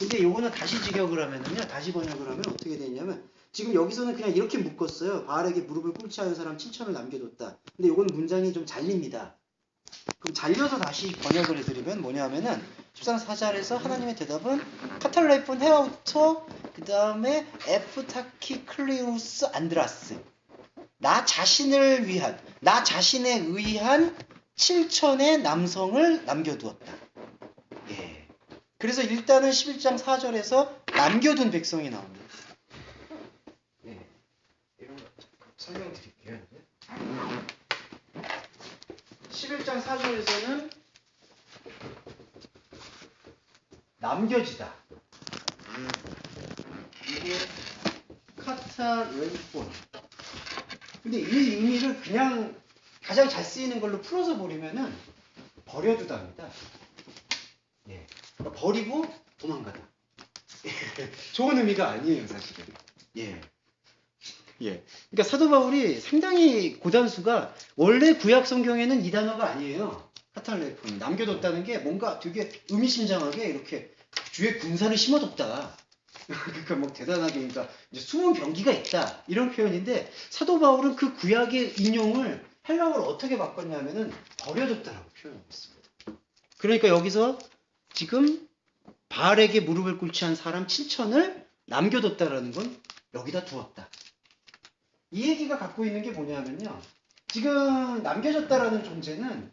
근데 요거는 다시 직역을 하면은요, 다시 번역을 하면 어떻게 되냐면, 지금 여기서는 그냥 이렇게 묶었어요. 바알에게 무릎을 꿇지 않은 사람 7천을 남겨뒀다. 근데 요거는 문장이 좀 잘립니다. 그럼 잘려서 다시 번역을 해드리면 뭐냐 하면은 13, 4절에서 하나님의 대답은 카탈레폰 헤아우터 그 다음에 에프타키 클리우스 안드라스 나 자신을 위한 나 자신에 의한 7천의 남성을 남겨두었다. 예. 그래서 일단은 11장 4절에서 남겨둔 백성이 나옵니다. 예. 이런 거 설명드릴게요. 11장 4절에서는 남겨지다. 이게 카타레이폰. 근데 이 의미를 그냥 가장 잘 쓰이는 걸로 풀어서 버리면은 버려두다입니다. 예. 그러니까 버리고 도망가다. 좋은 의미가 아니에요, 사실은. 예. 예. 그러니까 사도 바울이 상당히 고단수가 원래 구약 성경에는 이 단어가 아니에요. 카탈레폰. 남겨뒀다는 게 뭔가 되게 의미심장하게 이렇게 주에 군사를 심어뒀다. 그러니까 뭐 대단하게 그러니까 이제 숨은 병기가 있다 이런 표현인데 사도 바울은 그 구약의 인용을 헬라어로 어떻게 바꿨냐면은 버려뒀다라고 표현했습니다. 그러니까 여기서 지금 바알에게 무릎을 꿇지 않은 사람 7천을 남겨뒀다라는 건 여기다 두었다. 이 얘기가 갖고 있는 게 뭐냐면요. 지금 남겨졌다라는 존재는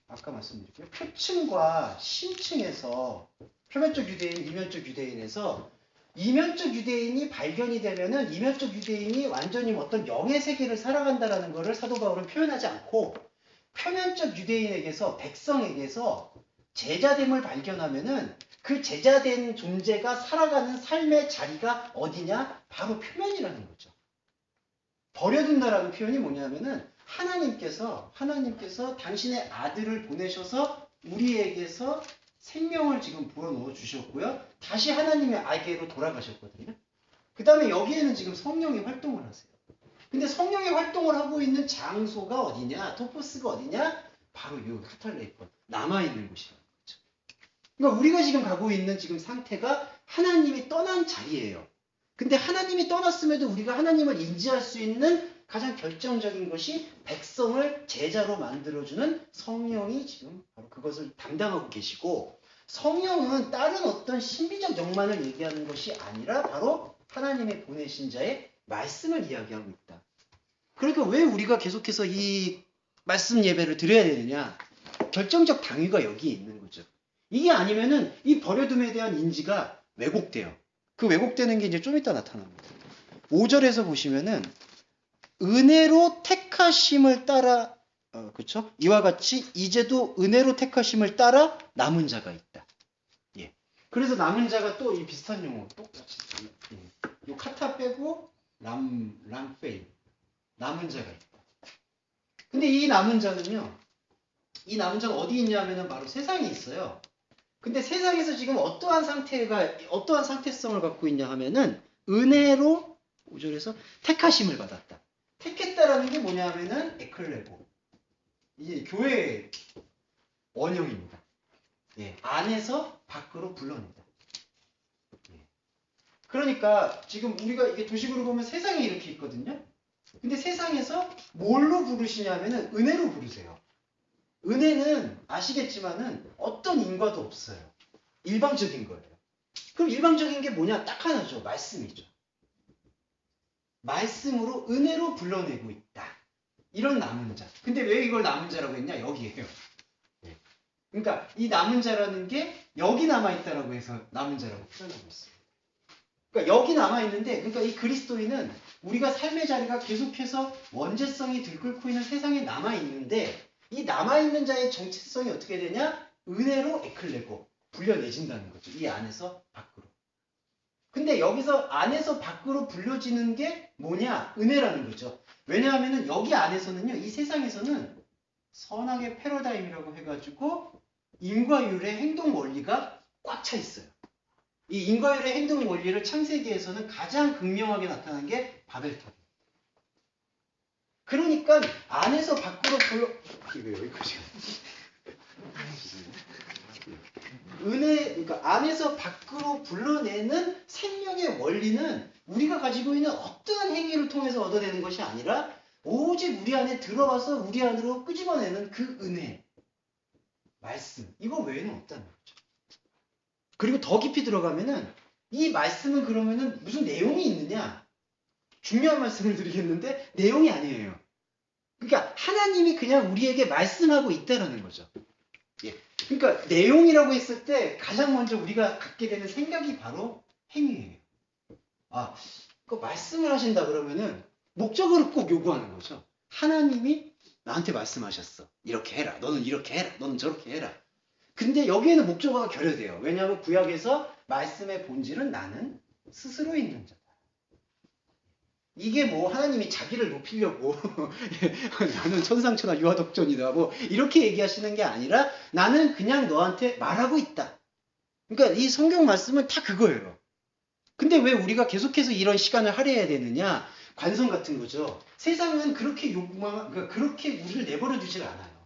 아까 말씀드릴게요. 표층과 심층에서 표면적 유대인, 이면적 유대인에서 이면적 유대인이 발견이 되면은 이면적 유대인이 완전히 어떤 영의 세계를 살아간다라는 것을 사도 바울은 표현하지 않고 표면적 유대인에게서 백성에게서 제자됨을 발견하면은 그 제자된 존재가 살아가는 삶의 자리가 어디냐? 바로 표면이라는 거죠. 버려둔다라는 표현이 뭐냐면은 하나님께서 당신의 아들을 보내셔서 우리에게서 생명을 지금 불어넣어 주셨고요. 다시 하나님의 아기로 돌아가셨거든요. 그 다음에 여기에는 지금 성령이 활동을 하세요. 근데 성령이 활동을 하고 있는 장소가 어디냐? 토포스가 어디냐? 바로 이 카탈레이폰. 남아있는 곳이라는 거죠. 그러니까 우리가 지금 가고 있는 지금 상태가 하나님이 떠난 자리예요. 근데 하나님이 떠났음에도 우리가 하나님을 인지할 수 있는 가장 결정적인 것이 백성을 제자로 만들어주는 성령이 지금 바로 그것을 담당하고 계시고 성령은 다른 어떤 신비적 영만을 얘기하는 것이 아니라 바로 하나님의 보내신 자의 말씀을 이야기하고 있다. 그러니까 왜 우리가 계속해서 이 말씀 예배를 드려야 되느냐? 결정적 당위가 여기에 있는 거죠. 이게 아니면은 이 버려둠에 대한 인지가 왜곡돼요. 그 왜곡되는 게 이제 좀 이따 나타납니다. 5절에서 보시면은 은혜로 택하심을 따라 그렇죠? 이와 같이 이제도 은혜로 택하심을 따라 남은 자가 있다. 예. 그래서 남은 자가 또 이 비슷한 용어 똑같이 이 카타 빼고 람페이 남은 자가 있다. 근데 이 남은 자는요. 이 남은 자가 어디 있냐면은 바로 세상에 있어요. 근데 세상에서 지금 어떠한 상태성을 갖고 있냐 하면은 은혜로 5절에서 택하심을 받았다. 택했다라는 게 뭐냐 하면은 에클레고. 이게 교회의 원형입니다. 예, 안에서 밖으로 불러낸다. 예. 그러니까 지금 우리가 이게 도식으로 보면 세상에 이렇게 있거든요. 근데 세상에서 뭘로 부르시냐면은 은혜로 부르세요. 은혜는 아시겠지만은 어떤 인과도 없어요. 일방적인 거예요. 그럼 일방적인 게 뭐냐? 딱 하나죠. 말씀이죠. 말씀으로 은혜로 불러내고 있다. 이런 남은 자. 근데 왜 이걸 남은 자라고 했냐? 여기에요. 네. 그러니까 이 남은 자라는 게 여기 남아있다라고 해서 남은 자라고 표현하고 있어요. 그러니까 여기 남아있는데 그러니까 이 그리스도인은 우리가 삶의 자리가 계속해서 원죄성이 들끓고 있는 세상에 남아있는데 이 남아있는 자의 정체성이 어떻게 되냐? 은혜로 에클레고 불려내진다는 거죠. 이 안에서 밖으로. 근데 여기서 안에서 밖으로 불려지는 게 뭐냐? 은혜라는 거죠. 왜냐하면 여기 안에서는요. 이 세상에서는 선악의 패러다임이라고 해가지고 인과율의 행동 원리가 꽉 차 있어요. 이 인과율의 행동 원리를 창세기에서는 가장 극명하게 나타난 게 바벨탑이에요. 그러니까 안에서 밖으로 이거 여기까지 은혜, 그러니까 안에서 밖으로 불러내는 생명의 원리는 우리가 가지고 있는 어떠한 행위를 통해서 얻어내는 것이 아니라 오직 우리 안에 들어와서 우리 안으로 끄집어내는 그 은혜, 말씀, 이거 외에는 없다는 거죠. 그리고 더 깊이 들어가면은 이 말씀은 그러면은 무슨 내용이 있느냐? 중요한 말씀을 드리겠는데 내용이 아니에요. 그러니까 하나님이 그냥 우리에게 말씀하고 있다라는 거죠. 예. 그러니까 내용이라고 했을 때 가장 먼저 우리가 갖게 되는 생각이 바로 행위예요. 아, 그 말씀을 하신다 그러면은 목적으로 꼭 요구하는 거죠. 하나님이 나한테 말씀하셨어. 이렇게 해라. 너는 이렇게 해라. 너는 저렇게 해라. 근데 여기에는 목적어가 결여돼요. 왜냐하면 구약에서 말씀의 본질은 나는 스스로 있는 자다. 이게 뭐 하나님이 자기를 높이려고 나는 천상천하 유아독존이다 뭐 이렇게 얘기하시는 게 아니라 나는 그냥 너한테 말하고 있다. 그러니까 이 성경 말씀은 다 그거예요. 근데 왜 우리가 계속해서 이런 시간을 할애해야 되느냐? 관성 같은 거죠. 세상은 그렇게 그러니까 그렇게 우리를 내버려 두질 않아요.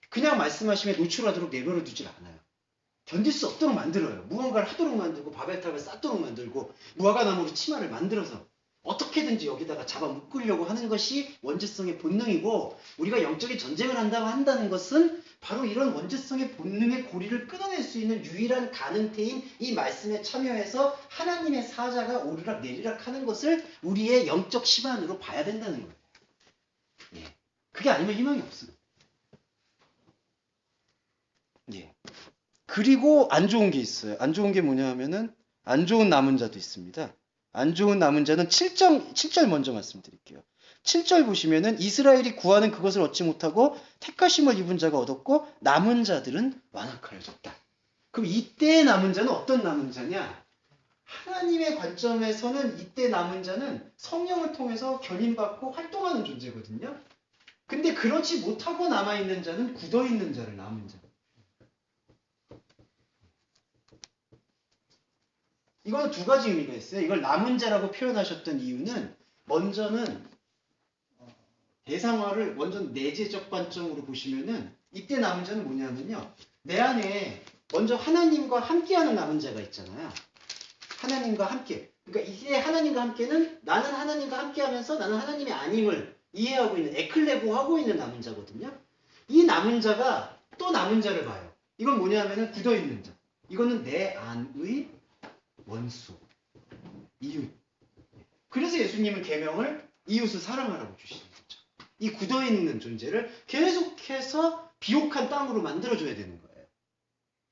그냥 말씀하시면 노출하도록 내버려 두질 않아요. 견딜 수 없도록 만들어요. 무언가를 하도록 만들고 바벨탑을 쌓도록 만들고 무화과나무로 치마를 만들어서 어떻게든지 여기다가 잡아 묶으려고 하는 것이 원죄성의 본능이고 우리가 영적인 전쟁을 한다는 것은 바로 이런 원죄성의 본능의 고리를 끊어낼 수 있는 유일한 가능태인 이 말씀에 참여해서 하나님의 사자가 오르락 내리락 하는 것을 우리의 영적 시반으로 봐야 된다는 거예요. 예. 그게 아니면 희망이 없습니다. 예. 그리고 안 좋은 게 있어요. 안 좋은 게 뭐냐 하면은 안 좋은 남은 자도 있습니다. 안 좋은 남은 자는 7절 먼저 말씀드릴게요. 7절 보시면은 이스라엘이 구하는 그것을 얻지 못하고 택하심을 입은 자가 얻었고 남은 자들은 완악하여졌다. 그럼 이때의 남은 자는 어떤 남은 자냐? 하나님의 관점에서는 이때 남은 자는 성령을 통해서 견인받고 활동하는 존재거든요. 근데 그렇지 못하고 남아있는 자는 굳어있는 자를 남은 자. 이거는 두 가지 의미가 있어요. 이걸 남은 자라고 표현하셨던 이유는 먼저는 대상화를 먼저 내재적 관점으로 보시면은 이때 남은 자는 뭐냐면요. 내 안에 먼저 하나님과 함께하는 남은 자가 있잖아요. 하나님과 함께. 그러니까 이때 하나님과 함께는 나는 하나님과 함께하면서 나는 하나님의 아님을 이해하고 있는 에클레고하고 있는 남은 자거든요. 이 남은 자가 또 남은 자를 봐요. 이건 뭐냐면은 굳어있는 자. 이거는 내 안의 원수, 이웃. 그래서 예수님은 계명을 이웃을 사랑하라고 주시는 거죠. 이 굳어있는 존재를 계속해서 비옥한 땅으로 만들어줘야 되는 거예요.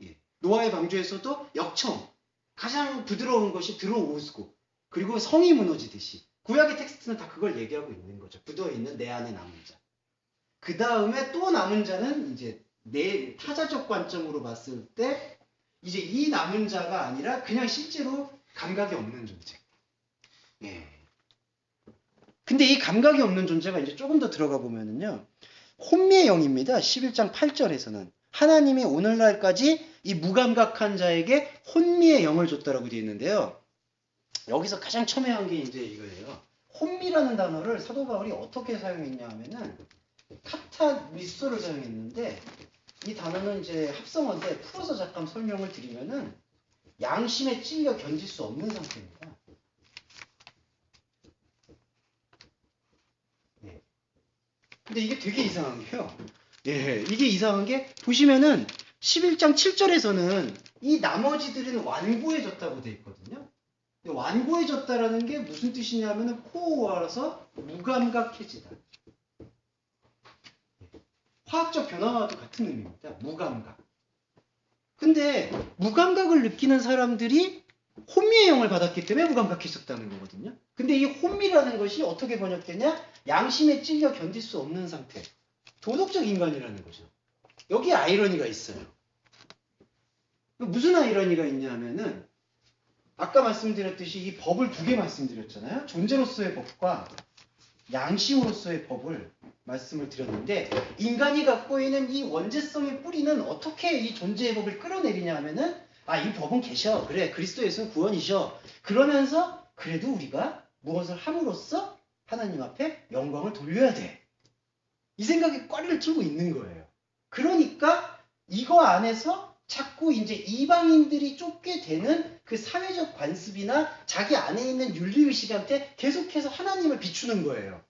예. 노아의 방주에서도 역청, 가장 부드러운 것이 들어오고 그리고 성이 무너지듯이 구약의 텍스트는 다 그걸 얘기하고 있는 거죠. 굳어있는 내 안에 남은 자. 그 다음에 또 남은 자는 이제 내 타자적 관점으로 봤을 때 이제 이 남은 자가 아니라 그냥 실제로 감각이 없는 존재. 예. 근데 이 감각이 없는 존재가 이제 조금 더 들어가 보면은요. 혼미의 영입니다. 11장 8절에서는 하나님이 오늘날까지 이 무감각한 자에게 혼미의 영을 줬다라고 되어 있는데요. 여기서 가장 첨예한 게 이제 이거예요. 혼미라는 단어를 사도 바울이 어떻게 사용했냐 하면은 카타미소를 사용했는데 이 단어는 이제 합성어인데 풀어서 잠깐 설명을 드리면은 양심에 찔려 견딜 수 없는 상태입니다. 예. 근데 이게 되게 이상한 게요. 예, 이게 이상한 게 보시면은 11장 7절에서는 이 나머지들은 완고해졌다고 돼 있거든요. 완고해졌다라는 게 무슨 뜻이냐면은 코어와서 무감각해지다. 화학적 변화와도 같은 의미입니다. 무감각. 근데 무감각을 느끼는 사람들이 혼미의 영을 받았기 때문에 무감각해졌다는 거거든요. 근데 이 혼미라는 것이 어떻게 번역되냐? 양심에 찔려 견딜 수 없는 상태. 도덕적 인간이라는 거죠. 여기에 아이러니가 있어요. 무슨 아이러니가 있냐 하면은 아까 말씀드렸듯이 이 법을 두 개 말씀드렸잖아요. 존재로서의 법과 양심으로서의 법을 말씀을 드렸는데 인간이 갖고 있는 이 원죄성의 뿌리는 어떻게 이 존재의 법을 끌어내리냐 하면은 이 법은 계셔. 그래 그리스도 예수는 구원이셔. 그러면서 그래도 우리가 무엇을 함으로써 하나님 앞에 영광을 돌려야 돼. 이 생각에 꽈리를 틀고 있는 거예요. 그러니까 이거 안에서 자꾸 이제 이방인들이 쫓게 되는 그 사회적 관습이나 자기 안에 있는 윤리의식한테 계속해서 하나님을 비추는 거예요.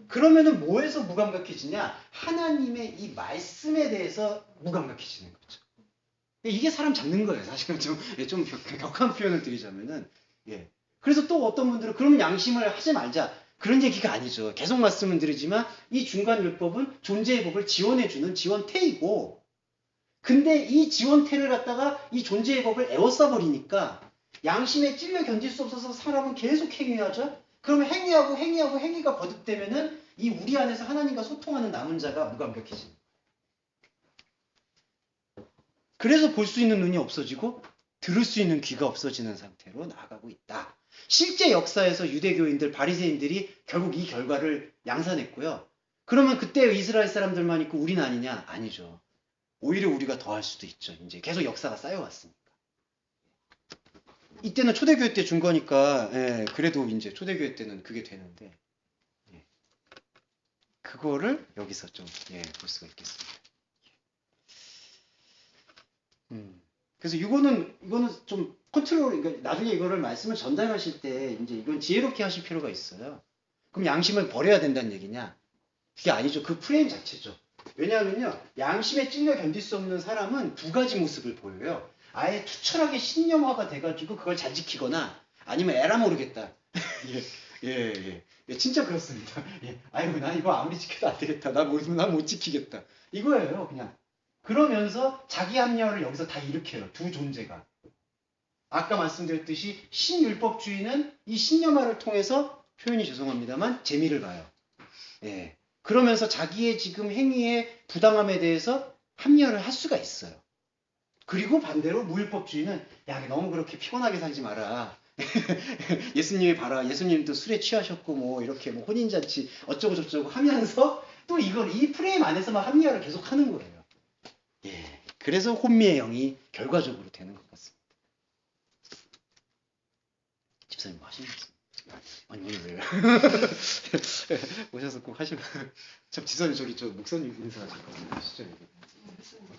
그러면은 뭐에서 무감각해지냐? 하나님의 이 말씀에 대해서 무감각해지는 거죠. 이게 사람 잡는 거예요. 사실은 좀 격한 표현을 드리자면은. 예. 그래서 또 어떤 분들은 그러면 양심을 하지 말자. 그런 얘기가 아니죠. 계속 말씀을 드리지만 이 중간율법은 존재의 법을 지원해주는 지원태이고, 근데 이 지원태를 갖다가 이 존재의 법을 에워싸버리니까 양심에 찔려 견딜 수 없어서 사람은 계속 행위하죠. 그러면 행위가 거듭되면은 이 우리 안에서 하나님과 소통하는 남은 자가 무감각해집니다. 그래서 볼 수 있는 눈이 없어지고 들을 수 있는 귀가 없어지는 상태로 나아가고 있다. 실제 역사에서 유대교인들, 바리새인들이 결국 이 결과를 양산했고요. 그러면 그때 이스라엘 사람들만 있고 우리는 아니냐? 아니죠. 오히려 우리가 더 할 수도 있죠. 이제 계속 역사가 쌓여왔으니까. 이때는 초대교회 때 준 거니까, 예, 그래도 이제 초대교회 때는 그게 되는데, 예, 그거를 여기서 좀, 예, 볼 수가 있겠습니다. 그래서 이거는 좀 컨트롤, 그러니까 나중에 이거를 말씀을 전달하실 때, 이제 이건 지혜롭게 하실 필요가 있어요. 그럼 양심을 버려야 된다는 얘기냐? 그게 아니죠. 그 프레임 자체죠. 왜냐하면요, 양심에 찔려 견딜 수 없는 사람은 두 가지 모습을 보여요. 아예 투철하게 신념화가 돼가지고 그걸 잘 지키거나, 아니면 에라 모르겠다. 예, 진짜 그렇습니다. 예, 아이고, 나 이거 아무리 지켜도 안 되겠다. 나 못 지키겠다. 이거예요, 그냥. 그러면서 자기 합리화를 여기서 다 일으켜요. 두 존재가. 아까 말씀드렸듯이 신율법주의는 이 신념화를 통해서, 표현이 죄송합니다만, 재미를 봐요. 예. 그러면서 자기의 지금 행위의 부당함에 대해서 합리화를 할 수가 있어요. 그리고 반대로 무율법주의는, 야, 너무 그렇게 피곤하게 살지 마라. 예수님이 봐라. 예수님도 술에 취하셨고 뭐 이렇게 뭐 혼인잔치 어쩌고 저쩌고 하면서 또 이 프레임 안에서만 합리화를 계속 하는 거예요. 예. 그래서 혼미의 영이 결과적으로 되는 것 같습니다. 집사님 뭐 하시는 거예요? 아니, 오늘 왜요? 오셔서 꼭 하시고. 참, 지선이 저기 저 목사님 인사하실 거 아시죠?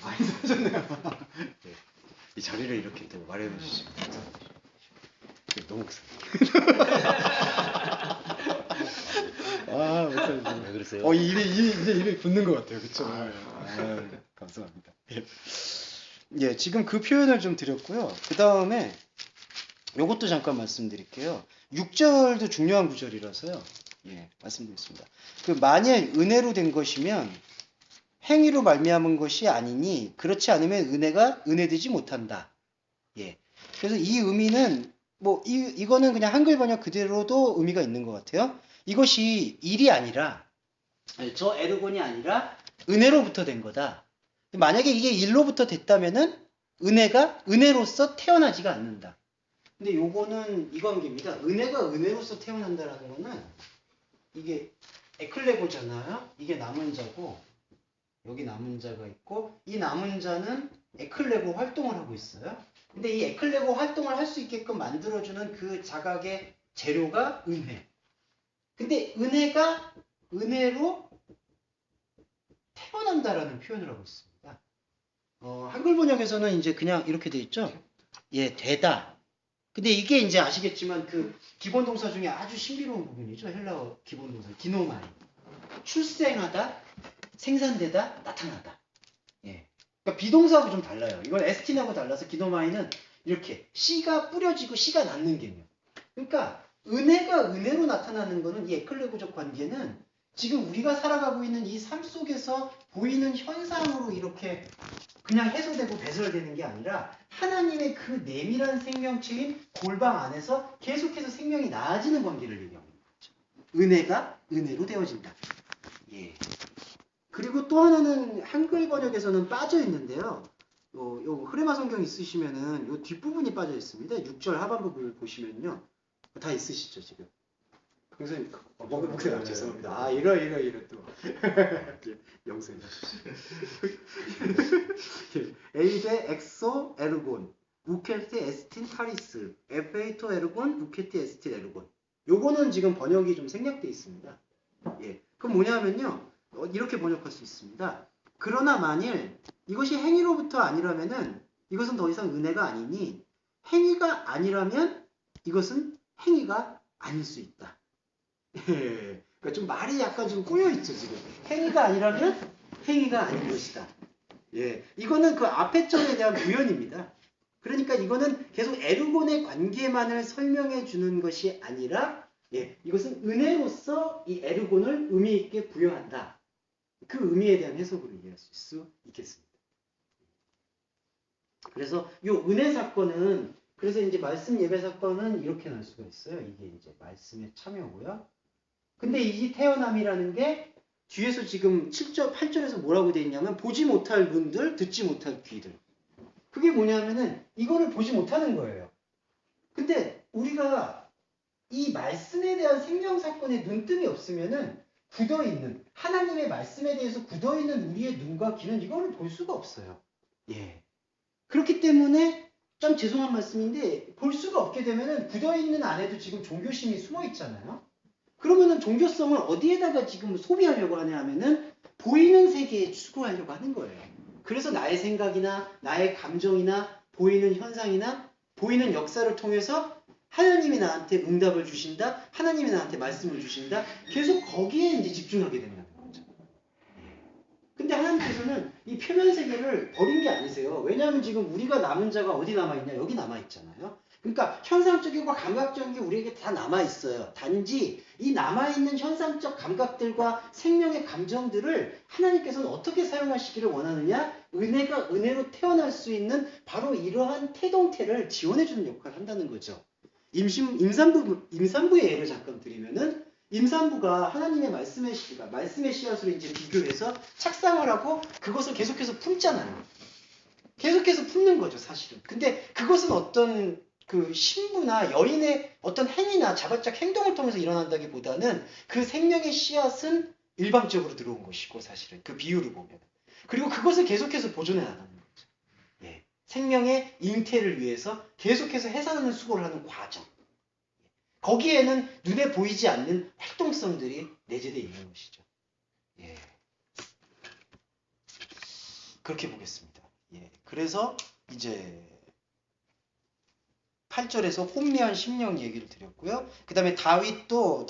많이 하셨네요. 네. 이 자리를 이렇게 또 마련해 주시고. 네, 너무 목사님. 아, 목사님. 왜 그러세요? 이제 입에 붙는 것 같아요. 그쵸? 감사합니다. 예, 지금 그 표현을 좀 드렸고요. 그 다음에 요것도 잠깐 말씀드릴게요. 6절도 중요한 구절이라서요. 예, 말씀드리겠습니다. 그 만일 은혜로 된 것이면 행위로 말미암은 것이 아니니 그렇지 않으면 은혜가 은혜되지 못한다. 예. 그래서 이 의미는 뭐 이거는 그냥 한글 번역 그대로도 의미가 있는 것 같아요. 이것이 일이 아니라, 저 에르곤이 아니라 은혜로부터 된 거다. 만약에 이게 일로부터 됐다면은 은혜가 은혜로서 태어나지가 않는다. 근데 요거는 이 관계입니다. 은혜가 은혜로서 태어난다라는 거는 이게 에클레고잖아요. 이게 남은 자고 여기 남은 자가 있고 이 남은 자는 에클레고 활동을 하고 있어요. 근데 이 에클레고 활동을 할 수 있게끔 만들어주는 그 자각의 재료가 은혜. 근데 은혜가 은혜로 태어난다라는 표현을 하고 있습니다. 한글 번역에서는 이제 그냥 이렇게 돼 있죠. 예, 되다. 근데 이게 이제 아시겠지만 그 기본 동사 중에 아주 신비로운 부분이죠. 헬라어 기본 동사 기노마이. 출생하다, 생산되다, 나타나다. 예. 그러니까 비동사하고 좀 달라요. 이건 에스틴하고 달라서 기노마이는 이렇게 씨가 뿌려지고 씨가 낳는 개념. 그러니까 은혜가 은혜로 나타나는 거는 이 에클레고적 관계는 지금 우리가 살아가고 있는 이 삶 속에서 보이는 현상으로 이렇게 그냥 해소되고 배설되는 게 아니라 하나님의 그 내밀한 생명체인 골방 안에서 계속해서 생명이 나아지는 관계를 얘기하는 거죠. 은혜가 은혜로 되어진다. 예. 그리고 또 하나는 한글 번역에서는 빠져 있는데요. 요 흐레마 성경 있으시면은 요 뒷부분이 빠져 있습니다. 6절 하반부분을 보시면요. 다 있으시죠, 지금? 선생님, 목사님 죄송합니다. 이러 또. 영생이 에이데 엑소 에르곤 우케티 에스틴 타리스 에페이토 에르곤 우케티 에스틴 에르곤. 요거는 지금 번역이 좀 생략되어 있습니다. 예. 그럼 뭐냐면요. 이렇게 번역할 수 있습니다. 그러나 만일 이것이 행위로부터 아니라면은 이것은 더 이상 은혜가 아니니 행위가 아니라면 이것은 행위가 아닐 수 있다. 그러니까 좀 말이 약간 좀 꼬여있죠, 지금. 행위가 아니라면 행위가 아닌 것이다. 예, 이거는 그 앞에 점에 대한 부연입니다. 그러니까 이거는 계속 에르곤의 관계만을 설명해 주는 것이 아니라, 예, 이것은 은혜로서 이 에르곤을 의미 있게 부여한다. 그 의미에 대한 해석으로 이해할 수 있겠습니다. 그래서 이 은혜 사건은, 그래서 이제 말씀 예배 사건은 이렇게 날 수가 있어요. 이게 이제 말씀의 참여고요. 근데 이 태어남이라는 게 뒤에서 지금 7절, 8절에서 뭐라고 되어 있냐면 보지 못할 눈들, 듣지 못할 귀들. 그게 뭐냐면은 이거를 보지 못하는 거예요. 근데 우리가 이 말씀에 대한 생명 사건에 눈뜸이 없으면은 굳어있는, 하나님의 말씀에 대해서 굳어있는 우리의 눈과 귀는 이거를 볼 수가 없어요. 예. 그렇기 때문에 좀 죄송한 말씀인데 볼 수가 없게 되면은 굳어있는 안에도 지금 종교심이 숨어 있잖아요. 그러면은 종교성을 어디에다가 지금 소비하려고 하냐 하면은 보이는 세계에 추구하려고 하는 거예요. 그래서 나의 생각이나 나의 감정이나 보이는 현상이나 보이는 역사를 통해서 하나님이 나한테 응답을 주신다. 하나님이 나한테 말씀을 주신다. 계속 거기에 이제 집중하게 된다는 거죠. 근데 하나님께서는 이 표면 세계를 버린 게 아니세요. 왜냐하면 지금 우리가 남은 자가 어디 남아있냐? 여기 남아있잖아요. 그러니까 현상적이고 감각적인 게 우리에게 다 남아있어요. 단지 이 남아있는 현상적 감각들과 생명의 감정들을 하나님께서는 어떻게 사용하시기를 원하느냐? 은혜가 은혜로 태어날 수 있는 바로 이러한 태동태를 지원해주는 역할을 한다는 거죠. 임산부의 예를 잠깐 드리면은 임산부가 하나님의 말씀의 씨앗으로 이제 비교해서 착상을 하고 그것을 계속해서 품잖아요. 계속해서 품는 거죠, 사실은. 근데 그것은 어떤 그 신부나 여인의 어떤 행위나 자발적 행동을 통해서 일어난다기보다는 그 생명의 씨앗은 일방적으로 들어온 것이고, 사실은 그 비유를 보면. 그리고 그것을 계속해서 보존해 나가는 거죠. 예. 생명의 잉태를 위해서 계속해서 해산하는 수고를 하는 과정. 거기에는 눈에 보이지 않는 활동성들이 내재되어 있는 것이죠. 예. 그렇게 보겠습니다. 예. 그래서 이제 8절에서 혼미한 심령 얘기를 드렸고요. 그 다음에 다윗도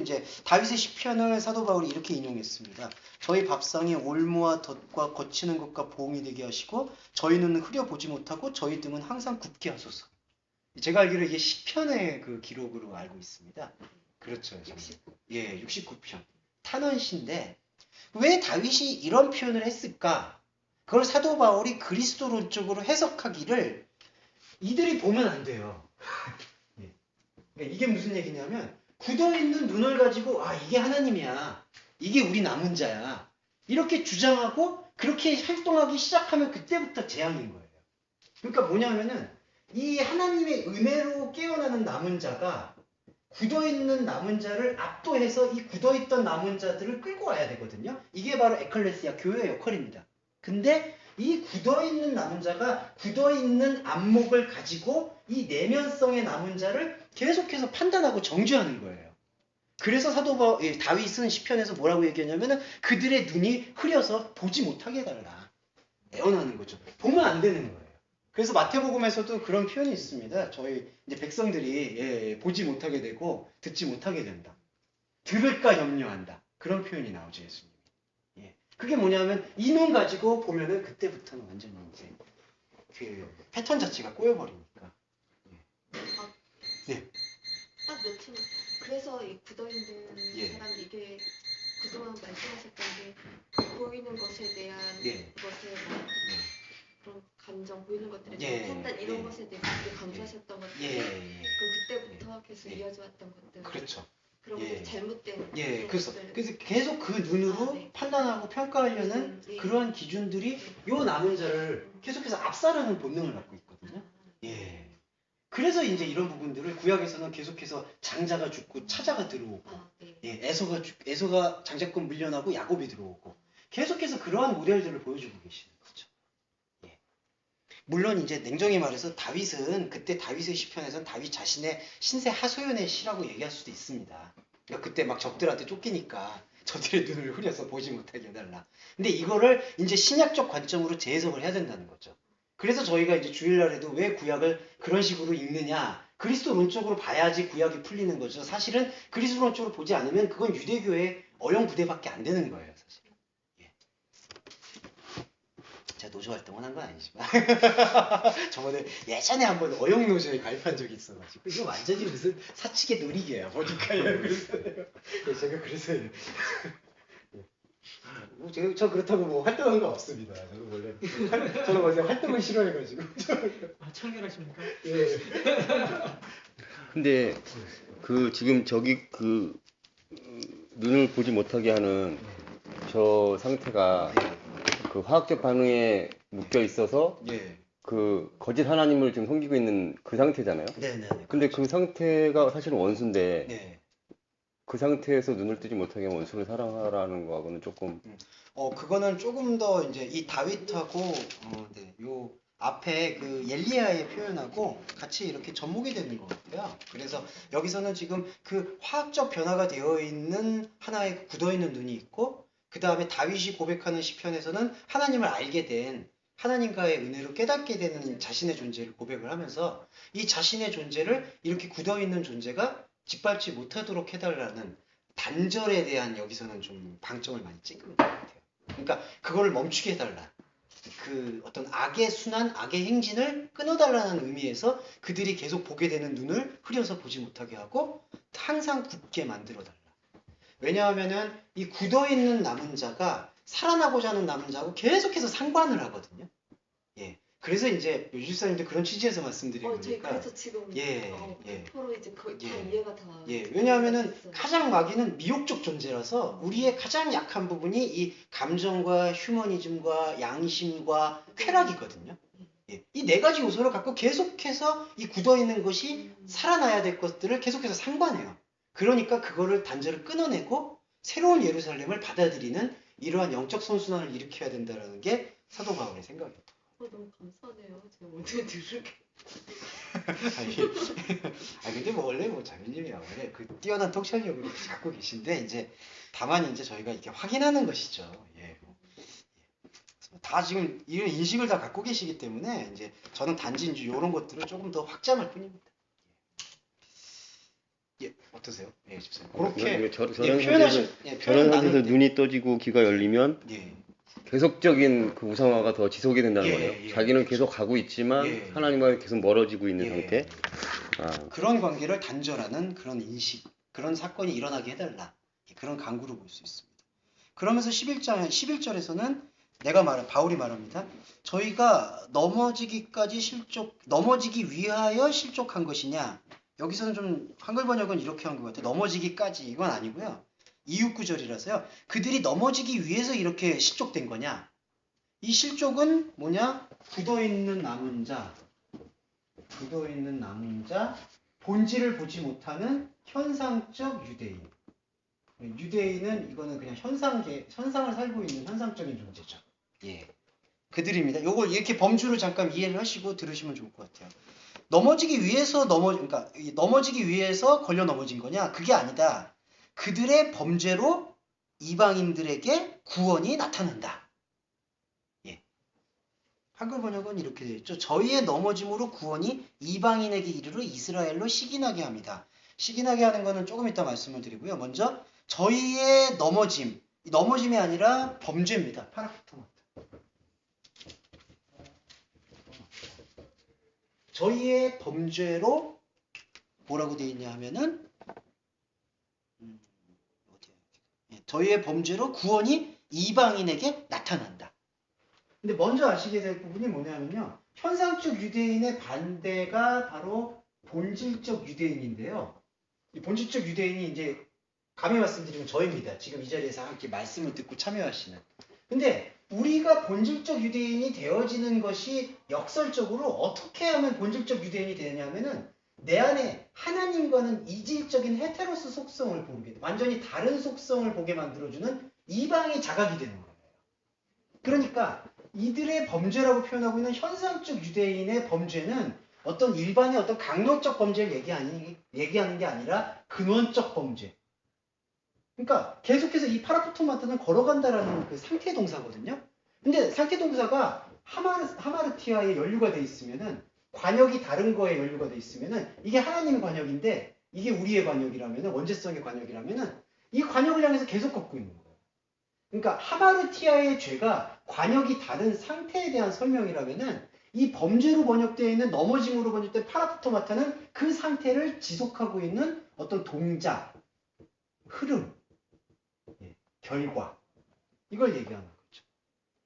이제 다윗의 시편을 사도 바울이 이렇게 인용했습니다. 저희 밥상에 올무와 덫과 거치는 것과 보응이 되게 하시고 저희 눈은 흐려보지 못하고 저희 등은 항상 굳게 하소서. 제가 알기로 이게 시편의 그 기록으로 알고 있습니다. 그렇죠. 69편. 탄원시인데 왜 다윗이 이런 표현을 했을까? 그걸 사도 바울이 그리스도론적으로 해석하기를 이들이 보면 안 돼요. 이게 무슨 얘기냐면 굳어있는 눈을 가지고 이게 하나님이야. 이게 우리 남은 자야. 이렇게 주장하고 그렇게 활동하기 시작하면 그때부터 재앙인 거예요. 그러니까 뭐냐면은 이 하나님의 은혜로 깨어나는 남은 자가 굳어있는 남은 자를 압도해서 이 굳어있던 남은 자들을 끌고 와야 되거든요. 이게 바로 에클레시아 교회의 역할입니다. 근데 이 굳어있는 남은 자가 굳어있는 안목을 가지고 이 내면성의 남은 자를 계속해서 판단하고 정죄하는 거예요. 그래서 다윗은 시편에서 뭐라고 얘기하냐면은 그들의 눈이 흐려서 보지 못하게 해달라. 애원하는 거죠. 보면 안 되는 거예요. 그래서 마태복음에서도 그런 표현이 있습니다. 저희 이제 백성들이 보지 못하게 되고 듣지 못하게 된다. 들을까 염려한다. 그런 표현이 나오죠, 예수님. 그게 뭐냐면 이 눈 가지고 보면은 그때부터는 완전히 이제 그 패턴 자체가 꼬여버리니까. 네. 딱 며칠. 그래서 이 굳어있는 사람 이게 그동안 말씀하셨던 게 보이는 것에 대한 것에 그런 감정 보이는 것들에 대한 판단 이런 것에 대해서 되게 강조하셨던 것들. 그럼 그때부터 계속 이어져 왔던 것들. 그렇죠. 그런 것들이 잘못된. 그래서 계속 그 눈으로 판단하고 평가하려는 그러한 기준들이 요 남은 자를 계속해서 압살하는 본능을 갖고 있거든요. 그래서 이제 이런 부분들을 구약에서는 계속해서 장자가 죽고 차자가 들어오고, 에서가 장자권 물려나고 야곱이 들어오고, 계속해서 그러한 모델들을 보여주고 계시는 거죠. 물론 이제 냉정히 말해서 다윗은 그때 다윗의 시편에서는 다윗 자신의 신세 하소연의 시라고 얘기할 수도 있습니다. 그러니까 그때 막 적들한테 쫓기니까 저들의 눈을 흐려서 보지 못하게 해달라. 근데 이거를 이제 신약적 관점으로 재해석을 해야 된다는 거죠. 그래서 저희가 이제 주일날에도 왜 구약을 그런 식으로 읽느냐. 그리스도론적으로 봐야지 구약이 풀리는 거죠. 사실은 그리스도론적으로 보지 않으면 그건 유대교의 어영부대밖에 안 되는 거예요. 사실은. 예. 제가 노조 활동은 한 건 아니지만 저번에 예전에 한번 어영노조에 가입한 적이 있어가지고 이거 완전히 무슨 사칙의 놀이개야 보니까요. 그래서 제가 그래서 저 그렇다고 뭐 활동한 거 없습니다. 저는 원래 저는 원래 활동을 싫어해가지고. 청결하십니까? 예. 근데 그 지금 저기 그 눈을 보지 못하게 하는 저 상태가 그 화학적 반응에 묶여 있어서 예. 그 거짓 하나님을 지금 섬기고 있는 그 상태잖아요. 네네. 근데 그 상태가 사실은 원수인데 네. 그 상태에서 눈을 뜨지 못하게 하면 원수를 사랑하라는 거하고는 조금 그거는 조금 더 이제 이 다윗하고 네, 요 앞에 그 엘리야의 표현하고 같이 이렇게 접목이 되는 것 같아요. 그래서 여기서는 지금 그 화학적 변화가 되어 있는 하나의 굳어 있는 눈이 있고, 그 다음에 다윗이 고백하는 시편에서는 하나님을 알게 된 하나님과의 은혜로 깨닫게 되는 자신의 존재를 고백을 하면서 이 자신의 존재를 이렇게 굳어 있는 존재가 짓밟지 못하도록 해달라는 단절에 대한 여기서는 좀 방점을 많이 찍은 것 같아요. 그러니까 그거를 멈추게 해달라. 그 어떤 악의 순환, 악의 행진을 끊어달라는 의미에서 그들이 계속 보게 되는 눈을 흐려서 보지 못하게 하고 항상 굳게 만들어달라. 왜냐하면은 이 굳어있는 남은 자가 살아나고자 하는 남은 자하고 계속해서 상관을 하거든요. 예. 그래서 이제 요지사님도 그런 취지에서 말씀드리는 저희 거니까. 그래서 지금 예, 서로 이제 거의 다 예. 이해가 다. 예, 왜냐하면은 됐어요. 가장 마귀는 미혹적 존재라서 우리의 가장 약한 부분이 이 감정과 휴머니즘과 양심과 쾌락이거든요. 예, 이 네 가지 요소를 갖고 계속해서 이 굳어있는 것이 살아나야 될 것들을 계속해서 상관해요. 그러니까 그거를 단절을 끊어내고 새로운 예루살렘을 받아들이는 이러한 영적 선순환을 일으켜야 된다는 게 사도 바울의 생각이에요. 너무 감사하네요. 제가 오늘 들을게. 근데 뭐 원래 뭐 자매님이야 원래 그 뛰어난 통찰력을 갖고 계신데 이제 다만 이제 저희가 이렇게 확인하는 것이죠. 예. 다 지금 이런 인식을 다 갖고 계시기 때문에 이제 저는 단지 이제 이런 것들을 조금 더 확장할 뿐입니다. 예, 어떠세요? 예, 집사님. 그렇게 저런 표현하신 저런 상태에서 눈이 떠지고 귀가 열리면 예. 계속적인 그 우상화가 더 지속이 된다는 예, 거예요. 예. 자기는 계속 가고 있지만 예. 하나님과 계속 멀어지고 있는 예. 상태. 그런 관계를 단절하는 그런 인식, 그런 사건이 일어나게 해달라. 그런 강구로 볼 수 있습니다. 그러면서 11절에서는 바울이 말합니다. 저희가 넘어지기 위하여 실족한 것이냐. 여기서는 좀 한글 번역은 이렇게 한 것 같아요. 넘어지기까지 이건 아니고요. 이육 구절이라서요. 그들이 넘어지기 위해서 이렇게 실족된 거냐. 이 실족은 뭐냐? 굳어있는 남은 자, 본질을 보지 못하는 현상적 유대인. 유대인은 이거는 그냥 현상을 살고 있는 현상적인 존재죠. 예. 그들입니다. 요걸 이렇게 범주를 잠깐 이해를 하시고 들으시면 좋을 것 같아요. 넘어지기 위해서 걸려 넘어진 거냐? 그게 아니다. 그들의 범죄로 이방인들에게 구원이 나타난다. 예. 한글 번역은 이렇게 되어 있죠. 저희의 넘어짐으로 구원이 이방인에게 이르러 이스라엘로 시기나게 합니다. 시기나게 하는 거는 조금 이따 말씀을 드리고요. 먼저 저희의 넘어짐이 아니라 범죄입니다. 파라크토마트. 저희의 범죄로 뭐라고 되어 있냐 하면은 저희의 범죄로 구원이 이방인에게 나타난다. 근데 먼저 아시게 될 부분이 뭐냐면요. 현상적 유대인의 반대가 바로 본질적 유대인인데요. 이 본질적 유대인이 이제 감히 말씀드리면 저입니다. 지금 이 자리에서 함께 말씀을 듣고 참여하시는. 근데 우리가 본질적 유대인이 되어지는 것이 역설적으로 어떻게 하면 본질적 유대인이 되느냐면은 내 안에 하나님과는 이질적인 헤테로스 속성을 보게 돼. 완전히 다른 속성을 보게 만들어주는 이방이 자각이 되는 거예요. 그러니까 이들의 범죄라고 표현하고 있는 현상적 유대인의 범죄는 어떤 일반의 어떤 강력적 범죄를 얘기하는 게 아니라 근원적 범죄. 그러니까 계속해서 이 파라푸토마트는 걸어간다라는 그 상태 동사거든요. 근데 상태 동사가 하마르티아에 연루가 돼 있으면은 관역이 다른 거에 연루가 돼 있으면은 이게 하나님의 관역인데 이게 우리의 관역이라면은 원죄성의 관역이라면은 이 관역을 향해서 계속 걷고 있는 거예요. 그러니까 하마르티아의 죄가 관역이 다른 상태에 대한 설명이라면은 이 범죄로 번역되어 있는 넘어짐으로 번역된 파라프토마타는 그 상태를 지속하고 있는 어떤 동작, 흐름, 결과 이걸 얘기하는 거죠.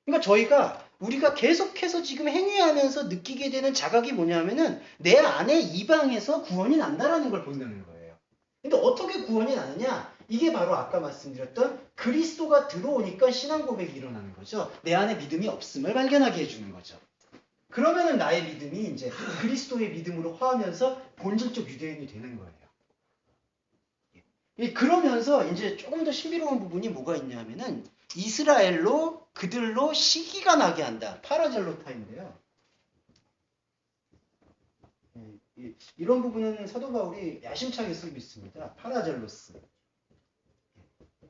그러니까 우리가 계속해서 지금 행위하면서 느끼게 되는 자각이 뭐냐면은 내 안에 이방에서 구원이 난다라는 걸 본다는 거예요. 근데 어떻게 구원이 나느냐? 이게 바로 아까 말씀드렸던 그리스도가 들어오니까 신앙 고백이 일어나는 거죠. 내 안에 믿음이 없음을 발견하게 해주는 거죠. 그러면은 나의 믿음이 이제 그리스도의 믿음으로 화하면서 본질적 유대인이 되는 거예요. 그러면서 이제 조금 더 신비로운 부분이 뭐가 있냐면은 이스라엘로 그들로 시기가 나게 한다. 파라젤로타인데요. 이런 부분은 사도 바울이 야심차게 쓰고 있습니다. 파라젤로스.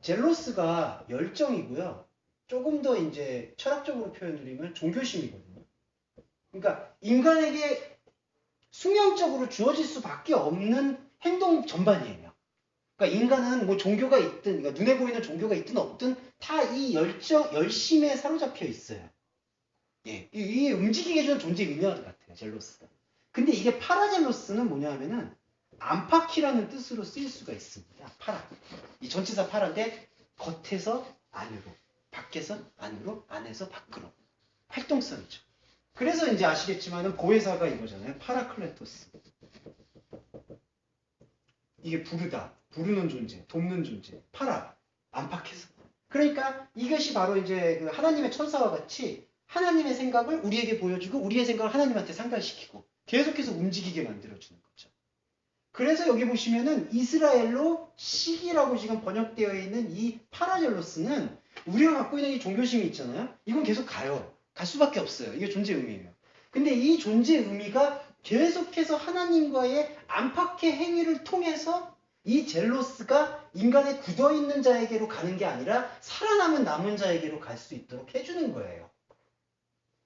젤로스가 열정이고요. 조금 더 이제 철학적으로 표현드리면 종교심이거든요. 그러니까 인간에게 숙명적으로 주어질 수밖에 없는 행동 전반이에요. 그러니까 인간은 뭐 종교가 있든, 그러니까 눈에 보이는 종교가 있든 없든 다 이 열심에 사로잡혀 있어요. 예, 이 움직이게 해주는 존재 위력 같아요, 젤로스가. 근데 이게 파라젤로스는 뭐냐 하면은 안팎이라는 뜻으로 쓰일 수가 있습니다. 파라. 이 전치사 파라인데 겉에서 안으로, 밖에서 안으로, 안에서 밖으로. 활동성이죠. 그래서 이제 아시겠지만은 보혜사가 이거잖아요. 파라클레토스. 이게 부르다, 부르는 존재, 돕는 존재, 파라, 안팎에서. 그러니까 이것이 바로 이제 그 하나님의 천사와 같이 하나님의 생각을 우리에게 보여주고 우리의 생각을 하나님한테 상달시키고 계속해서 움직이게 만들어주는 거죠. 그래서 여기 보시면은 이스라엘로 시기라고 지금 번역되어 있는 이 파라젤로스는 우리가 갖고 있는 이 종교심이 있잖아요. 이건 계속 가요. 갈 수밖에 없어요. 이게 존재 의미예요. 근데 이 존재 의미가 계속해서 하나님과의 안팎의 행위를 통해서 이 젤로스가 인간의 굳어있는 자에게로 가는 게 아니라 살아남은 남은 자에게로 갈 수 있도록 해주는 거예요.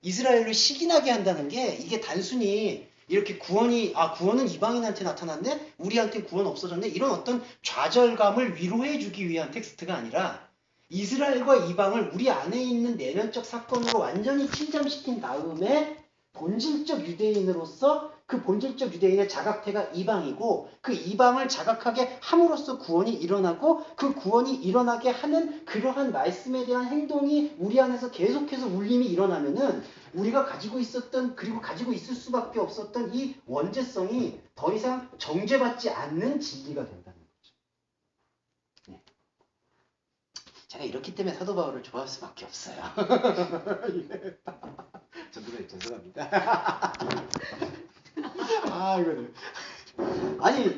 이스라엘로 시기나게 한다는 게 이게 단순히 이렇게 구원은 이방인한테 나타났네? 우리한테 구원 없어졌네? 이런 어떤 좌절감을 위로해주기 위한 텍스트가 아니라 이스라엘과 이방을 우리 안에 있는 내면적 사건으로 완전히 침잠시킨 다음에 본질적 유대인으로서 그 본질적 유대인의 자각태가 이방이고 그 이방을 자각하게 함으로써 구원이 일어나고 그 구원이 일어나게 하는 그러한 말씀에 대한 행동이 우리 안에서 계속해서 울림이 일어나면은 우리가 가지고 있었던 그리고 가지고 있을 수밖에 없었던 이 원죄성이 더 이상 정죄받지 않는 진리가 된다는 거죠. 네. 제가 이렇기 때문에 사도 바울을 좋아할 수밖에 없어요. 저도 죄송합니다. 이거는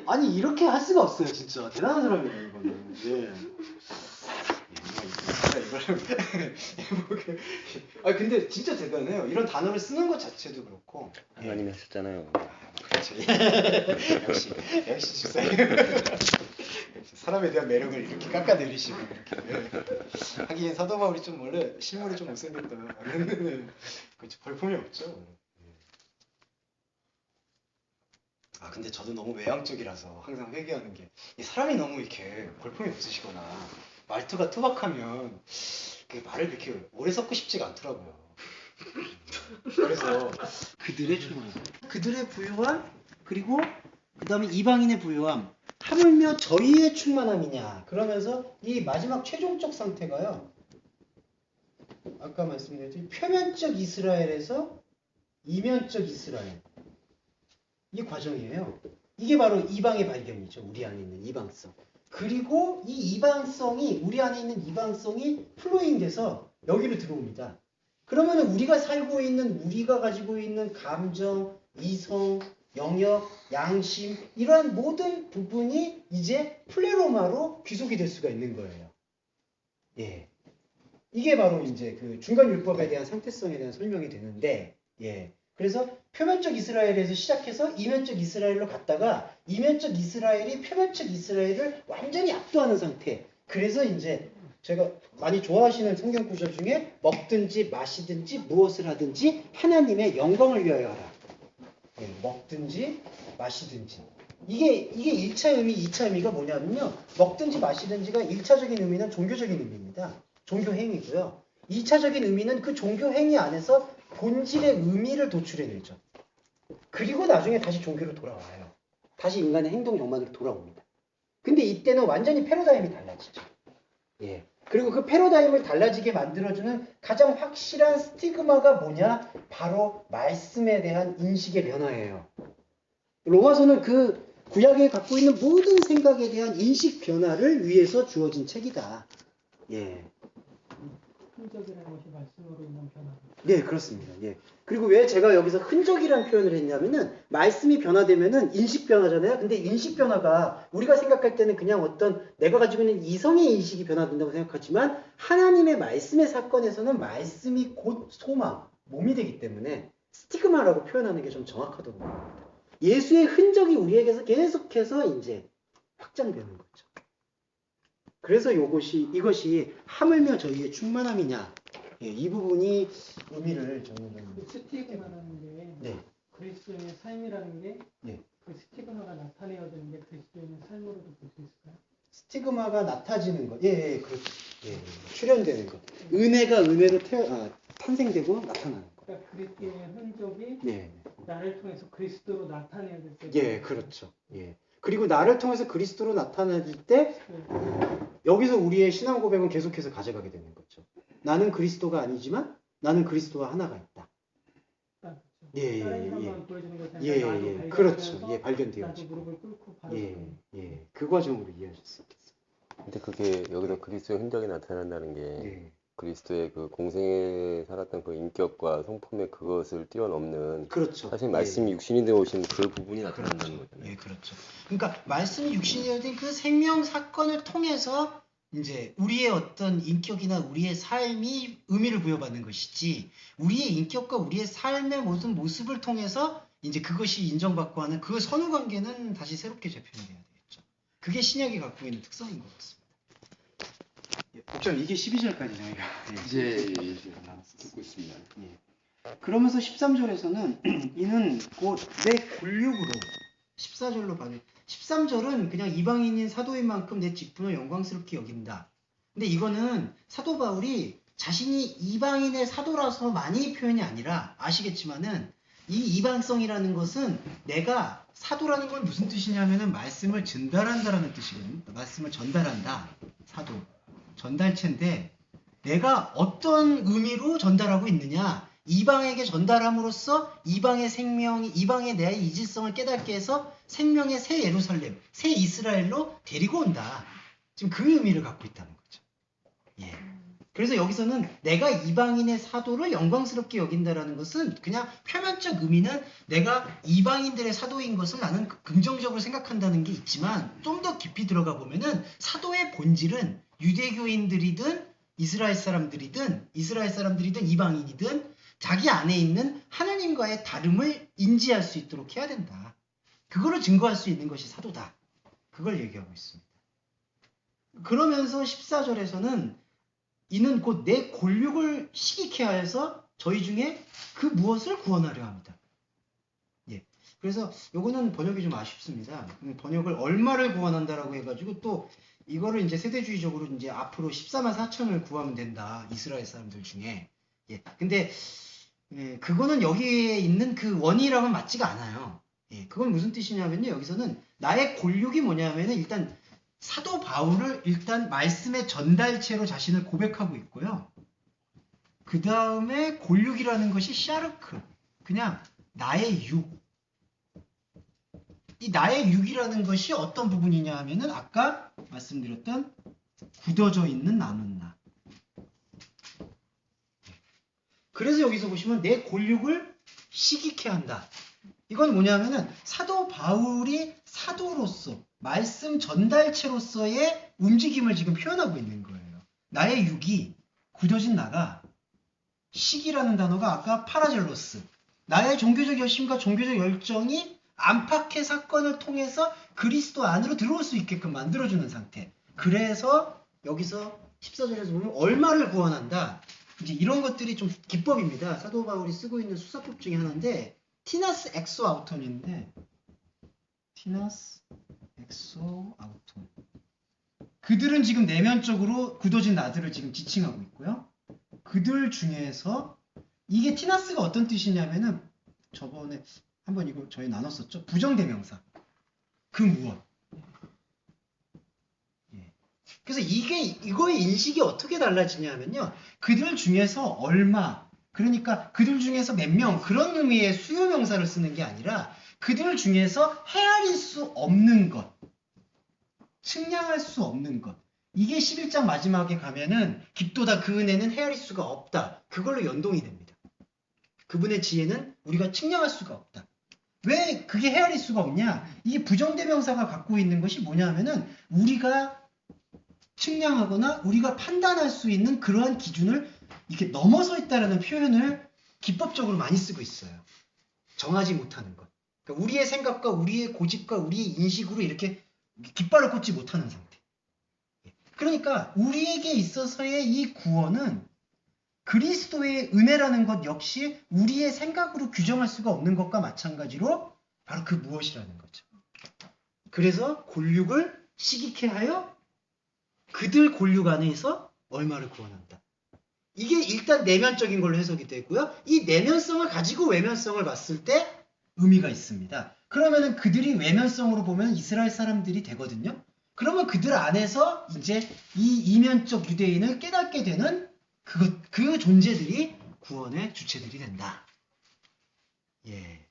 아니 이렇게 할 수가 없어요, 진짜 대단한 사람이에요, 이거는. 예. 근데 진짜 대단해요. 이런 단어를 쓰는 것 자체도 그렇고. 하나님이 하셨잖아요. 그렇죠. 역시 집사님. 사람에 대한 매력을 이렇게 깎아내리시고 이렇게. 하긴 사도 바울이 좀 원래 실물이 좀 못생겼다. 그렇죠. 볼품이 없죠. 근데 저도 너무 외향적이라서 항상 회개하는 게 이 사람이 너무 이렇게 볼품이 없으시거나 말투가 투박하면 말을 이렇게 오래 섞고 싶지가 않더라고요. 그래서 그들의 충만, 그들의 부유함, 그리고 그 다음에 이방인의 부유함, 하물며 저희의 충만함이냐. 그러면서 이 마지막 최종적 상태가요. 아까 말씀드렸듯이 표면적 이스라엘에서 이면적 이스라엘. 이 과정이에요. 이게 바로 이방의 발견이죠. 우리 안에 있는 이방성. 그리고 이 이방성이 우리 안에 있는 이방성이 플로잉돼서 여기로 들어옵니다. 그러면 우리가 살고 있는 우리가 가지고 있는 감정, 이성, 영역, 양심 이러한 모든 부분이 이제 플레로마로 귀속이 될 수가 있는 거예요. 예. 이게 바로 이제 그 중간 율법에 대한 상태성에 대한 설명이 되는데, 예. 그래서 표면적 이스라엘에서 시작해서 이면적 이스라엘로 갔다가 이면적 이스라엘이 표면적 이스라엘을 완전히 압도하는 상태. 그래서 이제 제가 많이 좋아하시는 성경 구절 중에 먹든지 마시든지 무엇을 하든지 하나님의 영광을 위하여 하라. 예, 먹든지 마시든지. 이게 1차 의미, 2차 의미가 뭐냐면요. 먹든지 마시든지가 1차적인 의미는 종교적인 의미입니다. 종교 행위고요. 2차적인 의미는 그 종교 행위 안에서 본질의 의미를 도출해내죠. 그리고 나중에 다시 종교로 돌아와요. 다시 인간의 행동 정만으로 돌아옵니다. 근데 이때는 완전히 패러다임이 달라지죠. 예. 그리고 그 패러다임을 달라지게 만들어주는 가장 확실한 스티그마가 뭐냐? 바로 말씀에 대한 인식의 변화예요. 로마서는 그 구약에 갖고 있는 모든 생각에 대한 인식 변화를 위해서 주어진 책이다. 예. 흔적이라는 것이 말씀으로 인한 변화. 네, 그렇습니다. 예. 그리고 왜 제가 여기서 흔적이라는 표현을 했냐면은 말씀이 변화되면은 인식 변화잖아요. 근데 인식 변화가 우리가 생각할 때는 그냥 어떤 내가 가지고 있는 이성의 인식이 변화된다고 생각하지만 하나님의 말씀의 사건에서는 말씀이 곧 소망, 몸이 되기 때문에 스티그마라고 표현하는 게 좀 정확하다고 봅니다. 예수의 흔적이 우리에게서 계속해서 이제 확장되는 거죠. 그래서 이것이 하물며 저희의 충만함이냐. 예, 이 부분이 의미를 저는 그 스티그마라는 게 네. 그리스도인의 삶이라는 게 네. 그 스티그마가 나타내야 되는 게 그리스도인의 삶으로도 볼 수 있을까요? 스티그마가 낮아지는 것. 예, 예, 그렇죠. 예, 출현되는 것. 은혜가 은혜로 탄생되고 나타나는 것. 그러니까 그리스도의 흔적이 예. 나를 통해서 그리스도로 나타내야 될 때. 예, 그렇죠. 예. 그리고 나를 통해서 그리스도로 나타낼 때 여기서 우리의 신앙 고백은 계속해서 가져가게 되는 거죠. 나는 그리스도가 아니지만 나는 그리스도와 하나가 있다. 그렇죠. 예, 다른 예, 사람만 보여주는 것이 아니라 예, 나도 예, 발견하면서 그렇죠. 예, 나도 발견되어지고. 무릎을 꿇고 바로 예, 예, 그 과정으로 이해하실 수 있겠습니다. 근데 그게 여기서 그리스도의 흔적이 나타난다는 게 예, 그리스도의 그 공생에 살았던 그 인격과 성품의 그것을 뛰어넘는 그렇죠. 사실 말씀이 육신이 되어 오신 그 부분이 예, 나타난다는 거잖아요. 예, 그렇죠. 그러니까 말씀이 육신이 된 그 생명 사건을 통해서 이제 우리의 어떤 인격이나 우리의 삶이 의미를 부여받는 것이지 우리의 인격과 우리의 삶의 모든 모습을 통해서 이제 그것이 인정받고 하는 그 선후 관계는 다시 새롭게 재편돼야 되겠죠. 그게 신약이 갖고 있는 특성인 것 같습니다. 예, 목사님 이게 12절까지 저희가 이제 듣고 있습니다. 예. 그러면서 13절에서는 이는 곧 내 곤육으로 14절로 봐요. 13절은 그냥 이방인인 사도인 만큼 내 직분을 영광스럽게 여긴다. 근데 이거는 사도 바울이 자신이 이방인의 사도라서 많이 표현이 아니라 아시겠지만은 이 이방성이라는 것은 내가 사도라는 건 무슨 뜻이냐면은 말씀을 전달한다라는 뜻이거든요. 말씀을 전달한다. 사도. 전달체인데 내가 어떤 의미로 전달하고 있느냐. 이방에게 전달함으로써 이방의 생명이 이방의 내 이질성을 깨닫게 해서 생명의 새 예루살렘, 새 이스라엘로 데리고 온다. 지금 그 의미를 갖고 있다는 거죠. 예. 그래서 여기서는 내가 이방인의 사도를 영광스럽게 여긴다라는 것은 그냥 표면적 의미는 내가 이방인들의 사도인 것을 나는 긍정적으로 생각한다는 게 있지만 좀 더 깊이 들어가 보면은 사도의 본질은 유대교인들이든 이스라엘 사람들이든 이방인이든 자기 안에 있는 하나님과의 다름을 인지할 수 있도록 해야 된다. 그거를 증거할 수 있는 것이 사도다. 그걸 얘기하고 있습니다. 그러면서 14절에서는 이는 곧 내 곤육을 시기케 하여서 저희 중에 그 무엇을 구원하려 합니다. 예. 그래서 요거는 번역이 좀 아쉽습니다. 번역을 얼마를 구원한다라고 해가지고 또 이거를 이제 세대주의적으로 이제 앞으로 14만 4천을 구하면 된다. 이스라엘 사람들 중에. 예. 근데 예, 그거는 여기에 있는 그 원이랑은 맞지가 않아요. 예, 그건 무슨 뜻이냐면요. 여기서는 나의 곤육이 뭐냐면은 일단 사도 바울을 일단 말씀의 전달체로 자신을 고백하고 있고요. 그 다음에 곤육이라는 것이 샤르크. 그냥 나의 육. 이 나의 육이라는 것이 어떤 부분이냐 하면은 아까 말씀드렸던 굳어져 있는 남은 나. 그래서 여기서 보시면 내 곤육을 시기케 한다. 이건 뭐냐면은 사도 바울이 사도로서 말씀 전달체로서의 움직임을 지금 표현하고 있는 거예요. 나의 육이 굳어진 나가 시기라는 단어가 아까 파라젤로스. 나의 종교적 열심과 종교적 열정이 안팎의 사건을 통해서 그리스도 안으로 들어올 수 있게끔 만들어주는 상태. 그래서 여기서 14절에서 보면 얼마를 구원한다. 이제 이런 것들이 좀 기법입니다. 사도 바울이 쓰고 있는 수사법 중에 하나인데 티나스 엑소 아우톤인데 티나스 엑소 아우톤. 그들은 지금 내면적으로 굳어진 나들을 지금 지칭하고 있고요. 그들 중에서 이게 티나스가 어떤 뜻이냐면은 저번에 한번 이거 저희 나눴었죠. 부정대명사. 그 무엇. 예. 그래서 이거의 인식이 어떻게 달라지냐면요. 그들 중에서 얼마, 그러니까 그들 중에서 몇 명, 그런 의미의 수요명사를 쓰는 게 아니라 그들 중에서 헤아릴 수 없는 것, 측량할 수 없는 것. 이게 11장 마지막에 가면은 깊도다 그 은혜는 헤아릴 수가 없다. 그걸로 연동이 됩니다. 그분의 지혜는 우리가 측량할 수가 없다. 왜 그게 헤아릴 수가 없냐? 이게 부정대명사가 갖고 있는 것이 뭐냐면은 우리가 측량하거나 우리가 판단할 수 있는 그러한 기준을 이렇게 넘어서 있다라는 표현을 기법적으로 많이 쓰고 있어요. 정하지 못하는 것. 그러니까 우리의 생각과 우리의 고집과 우리의 인식으로 이렇게 깃발을 꽂지 못하는 상태. 그러니까 우리에게 있어서의 이 구원은 그리스도의 은혜라는 것 역시 우리의 생각으로 규정할 수가 없는 것과 마찬가지로 바로 그 무엇이라는 거죠. 그래서 골육을 시기케 하여 그들 골육 안에서 얼마를 구원한다. 이게 일단 내면적인 걸로 해석이 되고요. 이 내면성을 가지고 외면성을 봤을 때 의미가 있습니다. 그러면은 그들이 외면성으로 보면 이스라엘 사람들이 되거든요. 그러면 그들 안에서 이제 이 이면적 유대인을 깨닫게 되는 그 존재들이 구원의 주체들이 된다. 예.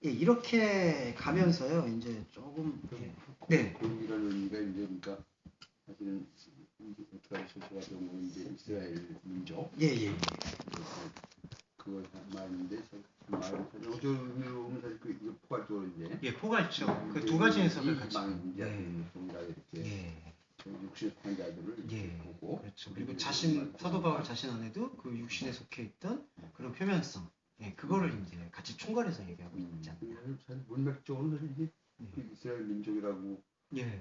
예, 이렇게 가면서요, 이제 조금. 네. 골이라는 의미가 이제 그러니까 사실은 어떻게 하셔서 이제 이스라엘 민족. 예. 그걸 말인데 말은 어제 의미로 보면 사실 그 이거 포괄적으로 이제. 예, 포괄적. 그 두 가지 해석을 같이. 이제 동일하 이렇게. 예. 육신의 관자들을 보고. 그렇죠. 그리고 사도 바울 자신 안에도 그 육신에 속해 있던 그런 표면성. 예, 그거를 이제 같이 총괄해서 얘기하고 있지 않나요? 사실 문맥적으로는 사실 이게 그 이스라엘 민족이라고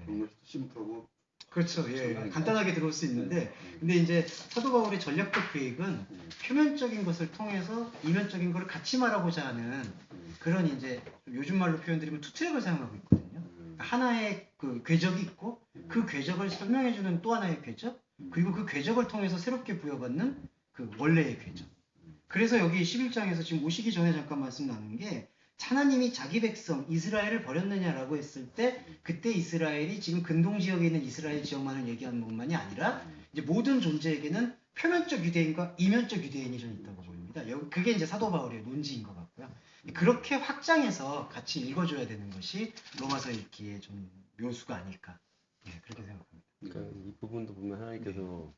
정말 심플하고 그렇죠. 예. 간단하게 들어올 수 있는데 근데 이제 사도 바울의 전략적 계획은 표면적인 것을 통해서 이면적인 것을 같이 말하고자 하는 그런 이제 요즘 말로 표현드리면 투트랙을 사용하고 있거든요. 하나의 그 궤적이 있고 그 궤적을 설명해주는 또 하나의 궤적 그리고 그 궤적을 통해서 새롭게 부여받는 그 원래의 궤적. 그래서 여기 11장에서 지금 오시기 전에 잠깐 말씀 나눈 게 하나님이 자기 백성 이스라엘을 버렸느냐라고 했을 때 그때 이스라엘이 지금 근동 지역에 있는 이스라엘 지역만을 얘기하는 것만이 아니라 이제 모든 존재에게는 표면적 유대인과 이면적 유대인이 좀 있다고 보입니다. 그게 이제 사도 바울의 논지인 것 같고요. 그렇게 확장해서 같이 읽어줘야 되는 것이 로마서 읽기에 좀 묘수가 아닐까. 예, 그렇게 생각합니다. 그러니까 이 부분도 보면 하나님께서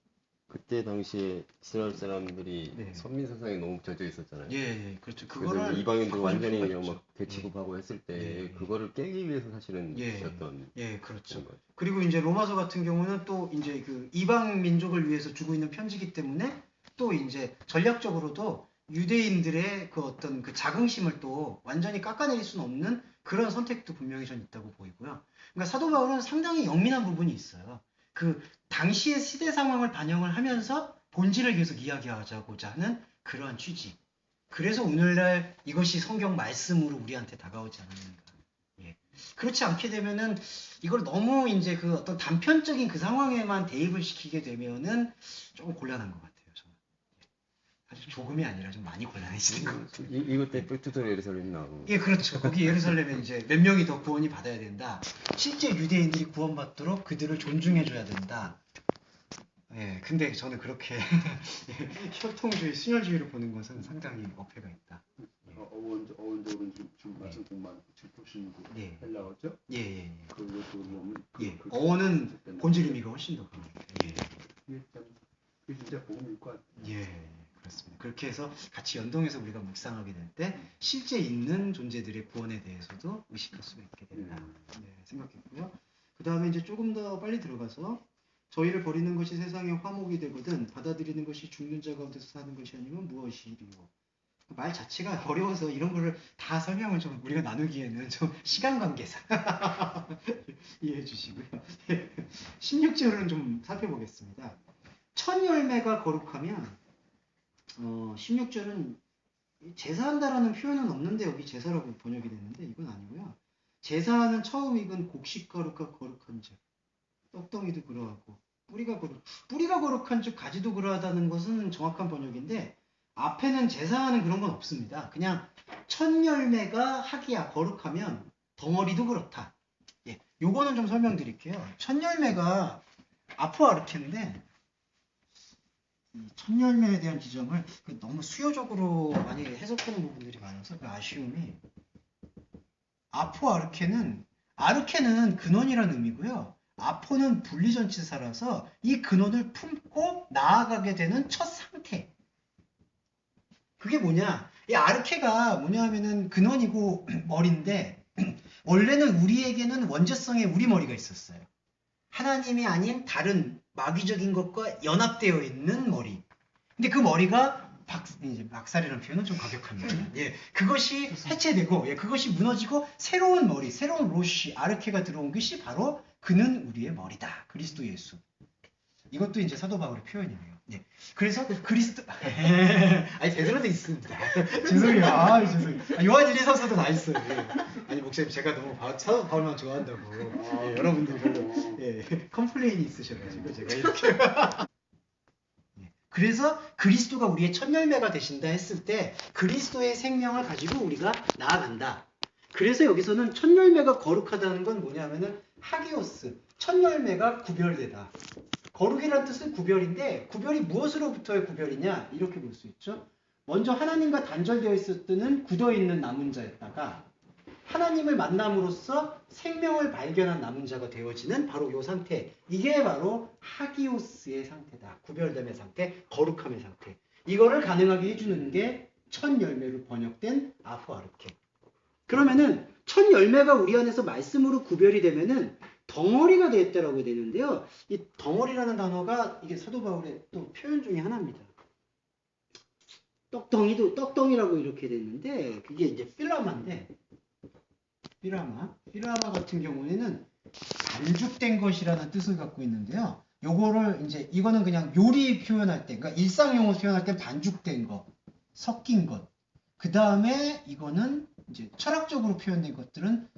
그때 당시에 이스라엘 사람들이 선민 사상에 너무 젖어 있었잖아요. 예, 그렇죠. 그래서 완전히 막 대치급하고 했을 때 그거를 깨기 위해서 사실은 있었던. 그렇죠. 그리고 이제 로마서 같은 경우는 또 이제 그 이방 민족을 위해서 주고 있는 편지이기 때문에 또 이제 전략적으로도 유대인들의 그 어떤 그 자긍심을 또 완전히 깎아내릴 수는 없는 그런 선택도 분명히 전 있다고 보이고요. 그러니까 사도 바울은 상당히 영민한 부분이 있어요. 그 당시의 시대 상황을 반영을 하면서 본질을 계속 이야기하자고자 하는 그러한 취지. 그래서 오늘날 이것이 성경 말씀으로 우리한테 다가오지 않았는가. 예. 그렇지 않게 되면은 이걸 너무 이제 그 어떤 단편적인 그 상황에만 대입을 시키게 되면은 조금 곤란한 것 같아요. 저는. 사실 조금이 아니라 좀 많이 곤란해지는 것 같아요. 이것 때 백투더 예루살렘 나오고. 예, 그렇죠. 거기 예루살렘에 이제 몇 명이 더 구원이 받아야 된다. 실제 유대인들이 구원받도록 그들을 존중해줘야 된다. 예, 근데 저는 그렇게 혈통주의, 순혈주의를 보는 것은 상당히 어폐가 있다. 어원적으로 지금 말씀 공부만 지금 보시는 거 헬라어죠? 예. 그것도 보면 어원은 본질 의미가 훨씬 더 큽니다. 그게 진짜 복음일 것 같아요. 예, 그렇습니다. 그렇게 해서 같이 연동해서 우리가 묵상하게 될 때 실제 있는 존재들의 구원에 대해서도 의식할 수가 있게 된다. 생각했고요. 그 다음에 이제 조금 더 빨리 들어가서 저희를 버리는 것이 세상의 화목이 되거든 받아들이는 것이 죽는 자 가운데서 사는 것이 아니면 무엇이리요. 말 자체가 어려워서 이런 거를 다 설명을 좀 우리가 나누기에는 좀 시간 관계상 이해해 주시고요. 16절은 좀 살펴보겠습니다. 첫 열매가 거룩하면 16절은 제사한다라는 표현은 없는데 여기 제사라고 번역이 됐는데 이건 아니고요. 제사는 처음 익은 곡식가루가 거룩한 즉 떡덩이도 그러하고 뿌리가 거룩한 즉 가지도 그러하다는 것은 정확한 번역인데 앞에는 제사하는 그런 건 없습니다. 그냥 첫 열매가 하기야 거룩하면 덩어리도 그렇다. 예, 요거는 좀 설명드릴게요. 첫 열매가 아포아르케인데 첫 열매에 대한 지점을 너무 수요적으로 많이 해석하는 부분들이 많아서 그 아쉬움이 아포아르케는 근원이라는 의미고요. 아포는 분리전치사라서 이 근원을 품고 나아가게 되는 첫 상태. 그게 뭐냐? 이 아르케가 뭐냐 하면은 근원이고 머리인데 원래는 우리에게는 원죄성의 우리 머리가 있었어요. 하나님이 아닌 다른 마귀적인 것과 연합되어 있는 머리. 근데 그 머리가 이제 박살이라는 표현은 좀 가격합니다. 예, 그것이 해체되고, 예, 그것이 무너지고 새로운 머리, 새로운 로시, 아르케가 들어온 것이 바로 그는 우리의 머리다. 그리스도 예수. 이것도 이제 사도 바울의 표현이네요. 예. 그래서 그리스도 아니 베드로도 있습니다. 죄송해요. 죄송해요. 요한 1, 2, 3서도 다 있어요. 예. 아니 목사님 제가 너무 사도 바울만 좋아한다고 예, 여러분들 별로 예, 컴플레인이 있으셔가지고 제가 이렇게 예. 그래서 그리스도가 우리의 첫 열매가 되신다 했을 때 그리스도의 생명을 가지고 우리가 나아간다. 그래서 여기서는 첫 열매가 거룩하다는 건 뭐냐면은 하기오스, 첫 열매가 구별되다. 거룩이라는 뜻은 구별인데 구별이 무엇으로부터의 구별이냐 이렇게 볼 수 있죠. 먼저 하나님과 단절되어 있을 때는 굳어있는 남은 자였다가 하나님을 만남으로써 생명을 발견한 남은 자가 되어지는 바로 이 상태. 이게 바로 하기오스의 상태다. 구별됨의 상태, 거룩함의 상태. 이거를 가능하게 해주는 게 첫 열매로 번역된 아포아르케. 그러면은 첫 열매가 우리 안에서 말씀으로 구별이 되면은 덩어리가 되었다라고 되는데요. 이 덩어리라는 단어가 이게 사도 바울의 또 표현 중에 하나입니다. 떡덩이도 떡덩이라고 이렇게 됐는데 그게 이제 필라마인데 필라마 같은 경우에는 반죽된 것이라는 뜻을 갖고 있는데요. 요거를 이제 이거는 그냥 요리 표현할 때, 그러니까 일상용어로 표현할 때 반죽된 것, 섞인 것. 그 다음에 이거는 이제 철학적으로 표현된 것들은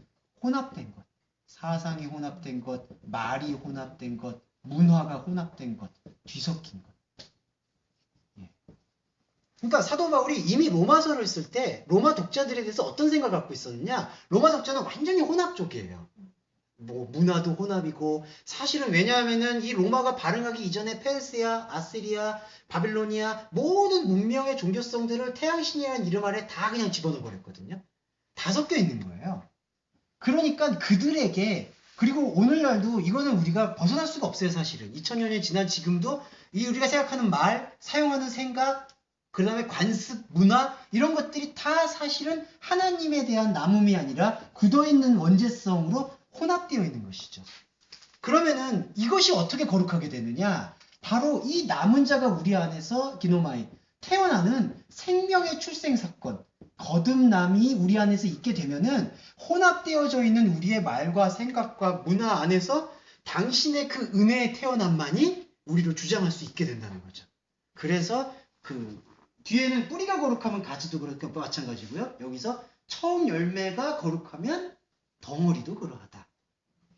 혼합된 것. 사상이 혼합된 것, 말이 혼합된 것, 문화가 혼합된 것, 뒤섞인 것. 예. 그러니까 사도 바울이 이미 로마서를 쓸 때 로마 독자들에 대해서 어떤 생각을 갖고 있었느냐? 로마 독자는 완전히 혼합 쪽이에요. 뭐 문화도 혼합이고 사실은 왜냐하면은 이 로마가 발흥하기 이전에 페르시아, 아시리아, 바빌로니아 모든 문명의 종교성들을 태양신이라는 이름 아래 다 그냥 집어넣어 버렸거든요. 다 섞여 있는 거예요. 그러니까 그들에게 그리고 오늘날도 이거는 우리가 벗어날 수가 없어요. 사실은 2000년이 지난 지금도 이 우리가 생각하는 말, 사용하는 생각, 그 다음에 관습, 문화 이런 것들이 다 사실은 하나님에 대한 남음이 아니라 굳어있는 원죄성으로 혼합되어 있는 것이죠. 그러면은 이것이 어떻게 거룩하게 되느냐? 바로 이 남은 자가 우리 안에서 기노마이 태어나는 생명의 출생 사건, 거듭남이 우리 안에서 있게 되면은 혼합되어져 있는 우리의 말과 생각과 문화 안에서 당신의 그 은혜의 태어남만이 우리로 주장할 수 있게 된다는 거죠. 그래서 그 뒤에는 뿌리가 거룩하면 가지도 그렇고 마찬가지고요. 여기서 처음 열매가 거룩하면 덩어리도 그러하다.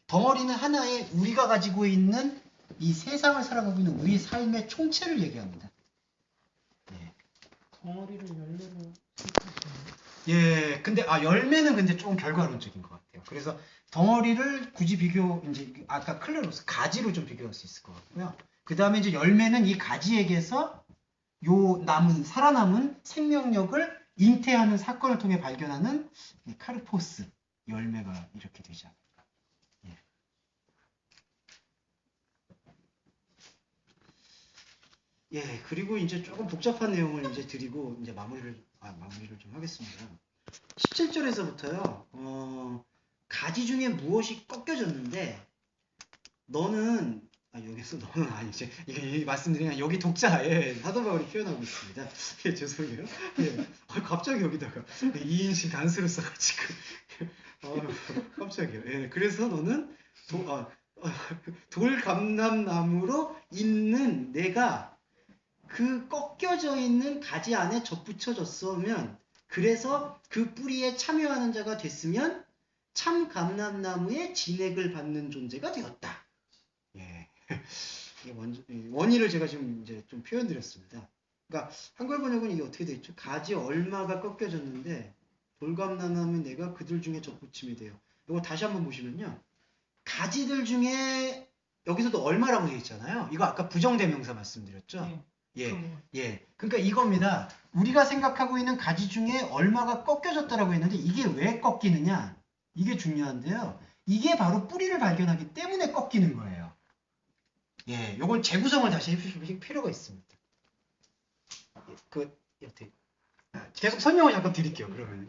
덩어리는 하나의 우리가 가지고 있는 이 세상을 살아가고 있는 우리의 삶의 총체를 얘기합니다. 네. 덩어리를 열매로 예, 근데 열매는 근데 조금 결과론적인 것 같아요. 그래서 덩어리를 굳이 이제 아까 클레로스 가지로 좀 비교할 수 있을 것 같고요. 그 다음에 이제 열매는 이 가지에게서 요 살아남은 생명력을 잉태하는 사건을 통해 발견하는 카르포스 열매가 이렇게 되지 않을까. 예. 예, 그리고 이제 조금 복잡한 내용을 이제 드리고 이제 마무리를 좀 하겠습니다. 17절에서부터요. 가지 중에 무엇이 꺾여졌는데 너는 여기서 너는 아니지. 이게 말씀드리면 여기 독자에 사도 바울이 표현하고 있습니다. 예, 죄송해요. 예, 갑자기 여기다가 2인칭 단수를 써가지고 깜짝이야. 예, 그래서 너는 돌감람나무로 있는 내가 그 꺾여져 있는 가지 안에 접붙여졌으면 그래서 그 뿌리에 참여하는 자가 됐으면 참 감람나무의 진액을 받는 존재가 되었다. 예. 원인을 제가 지금 이제 좀 표현드렸습니다. 그러니까 한글 번역은 이게 어떻게 되어 있죠? 가지 얼마가 꺾여졌는데 돌감람나무 내가 그들 중에 접붙임이 돼요. 이거 다시 한번 보시면요. 가지들 중에 여기서도 얼마라고 되어 있잖아요. 이거 아까 부정대명사 말씀드렸죠. 예. 그러니까 이겁니다. 우리가 생각하고 있는 가지 중에 얼마가 꺾여졌다라고 했는데 이게 왜 꺾이느냐? 이게 중요한데요. 이게 바로 뿌리를 발견하기 때문에 꺾이는 거예요. 예, 요건 재구성을 다시 해주실 필요가 있습니다. 계속 설명을 잠깐 드릴게요. 그러면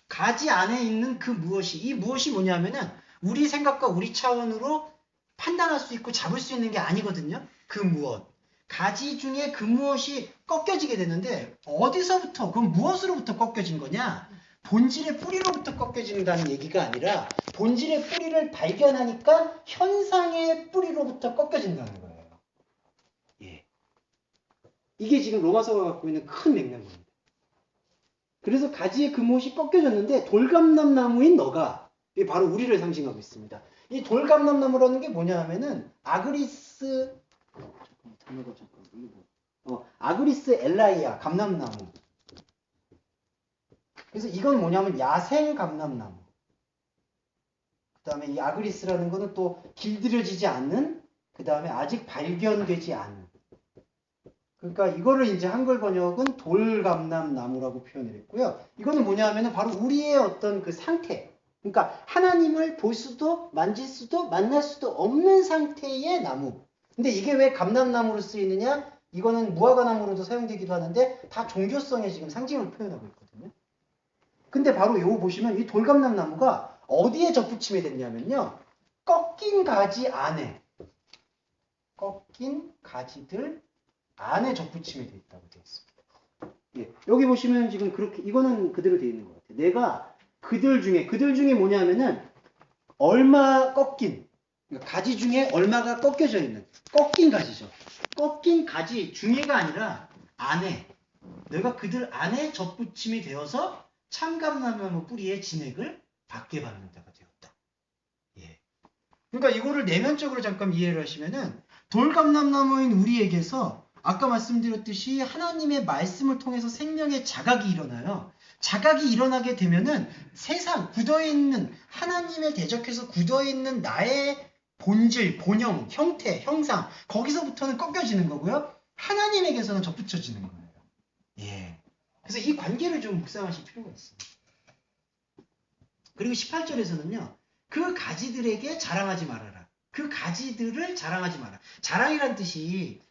가지 안에 있는 그 무엇이 이 무엇이 뭐냐면은 우리 생각과 우리 차원으로 판단할 수 있고 잡을 수 있는 게 아니거든요. 그 무엇. 가지 중에 그 무엇이 꺾여지게 되는데 어디서부터 그럼 무엇으로부터 꺾여진 거냐? 본질의 뿌리로부터 꺾여진다는 얘기가 아니라 본질의 뿌리를 발견하니까 현상의 뿌리로부터 꺾여진다는 거예요. 예. 이게 지금 로마서가 갖고 있는 큰 맥락입니다. 그래서 가지의 그 무엇이 꺾여졌는데 돌감람나무인 너가 이게 바로 우리를 상징하고 있습니다. 이 돌감람나무라는 게 뭐냐 하면은 아그리스 엘라이아 감람나무. 그래서 이건 뭐냐면 야생 감람나무. 그 다음에 이 아그리스라는 거는 또 길들여지지 않는, 그 다음에 아직 발견되지 않은. 그러니까 이거를 이제 한글 번역은 돌감람나무라고 표현을 했고요. 이거는 뭐냐 하면은 바로 우리의 어떤 그 상태. 그러니까 하나님을 볼 수도 만질 수도 만날 수도 없는 상태의 나무. 근데 이게 왜 감람나무로 쓰이느냐? 이거는 무화과나무로도 사용되기도 하는데 다 종교성의 지금 상징을 표현하고 있거든요. 근데 바로 요거 보시면 이 돌감람나무가 어디에 접붙임이 됐냐면요. 꺾인 가지 안에, 꺾인 가지들 안에 접붙임이 되어 있다고 되어 있습니다. 예, 여기 보시면 지금 그렇게 이거는 그대로 되어 있는 것 같아요. 내가 그들 중에 뭐냐면은 얼마 꺾인, 그러니까 가지 중에 얼마가 꺾여져 있는, 꺾인 가지죠. 꺾인 가지 중에가 아니라 안에, 내가 그들 안에 접붙임이 되어서 참감람나무 뿌리의 진액을 받게 받는 자가 되었다. 예. 그러니까 이거를 내면적으로 잠깐 이해를 하시면은 돌감람나무인 우리에게서 아까 말씀드렸듯이 하나님의 말씀을 통해서 생명의 자각이 일어나요. 자각이 일어나게 되면은 세상 굳어있는 하나님에 대적해서 굳어있는 나의 본질, 본형, 형태, 형상 거기서부터는 꺾여지는 거고요. 하나님에게서는 접붙여지는 거예요. 예. 그래서 이 관계를 좀 묵상하실 필요가 있습니다. 그리고 18절에서는요. 그 가지들에게 자랑하지 말아라. 그 가지들을 자랑하지 마라. 자랑이란 뜻이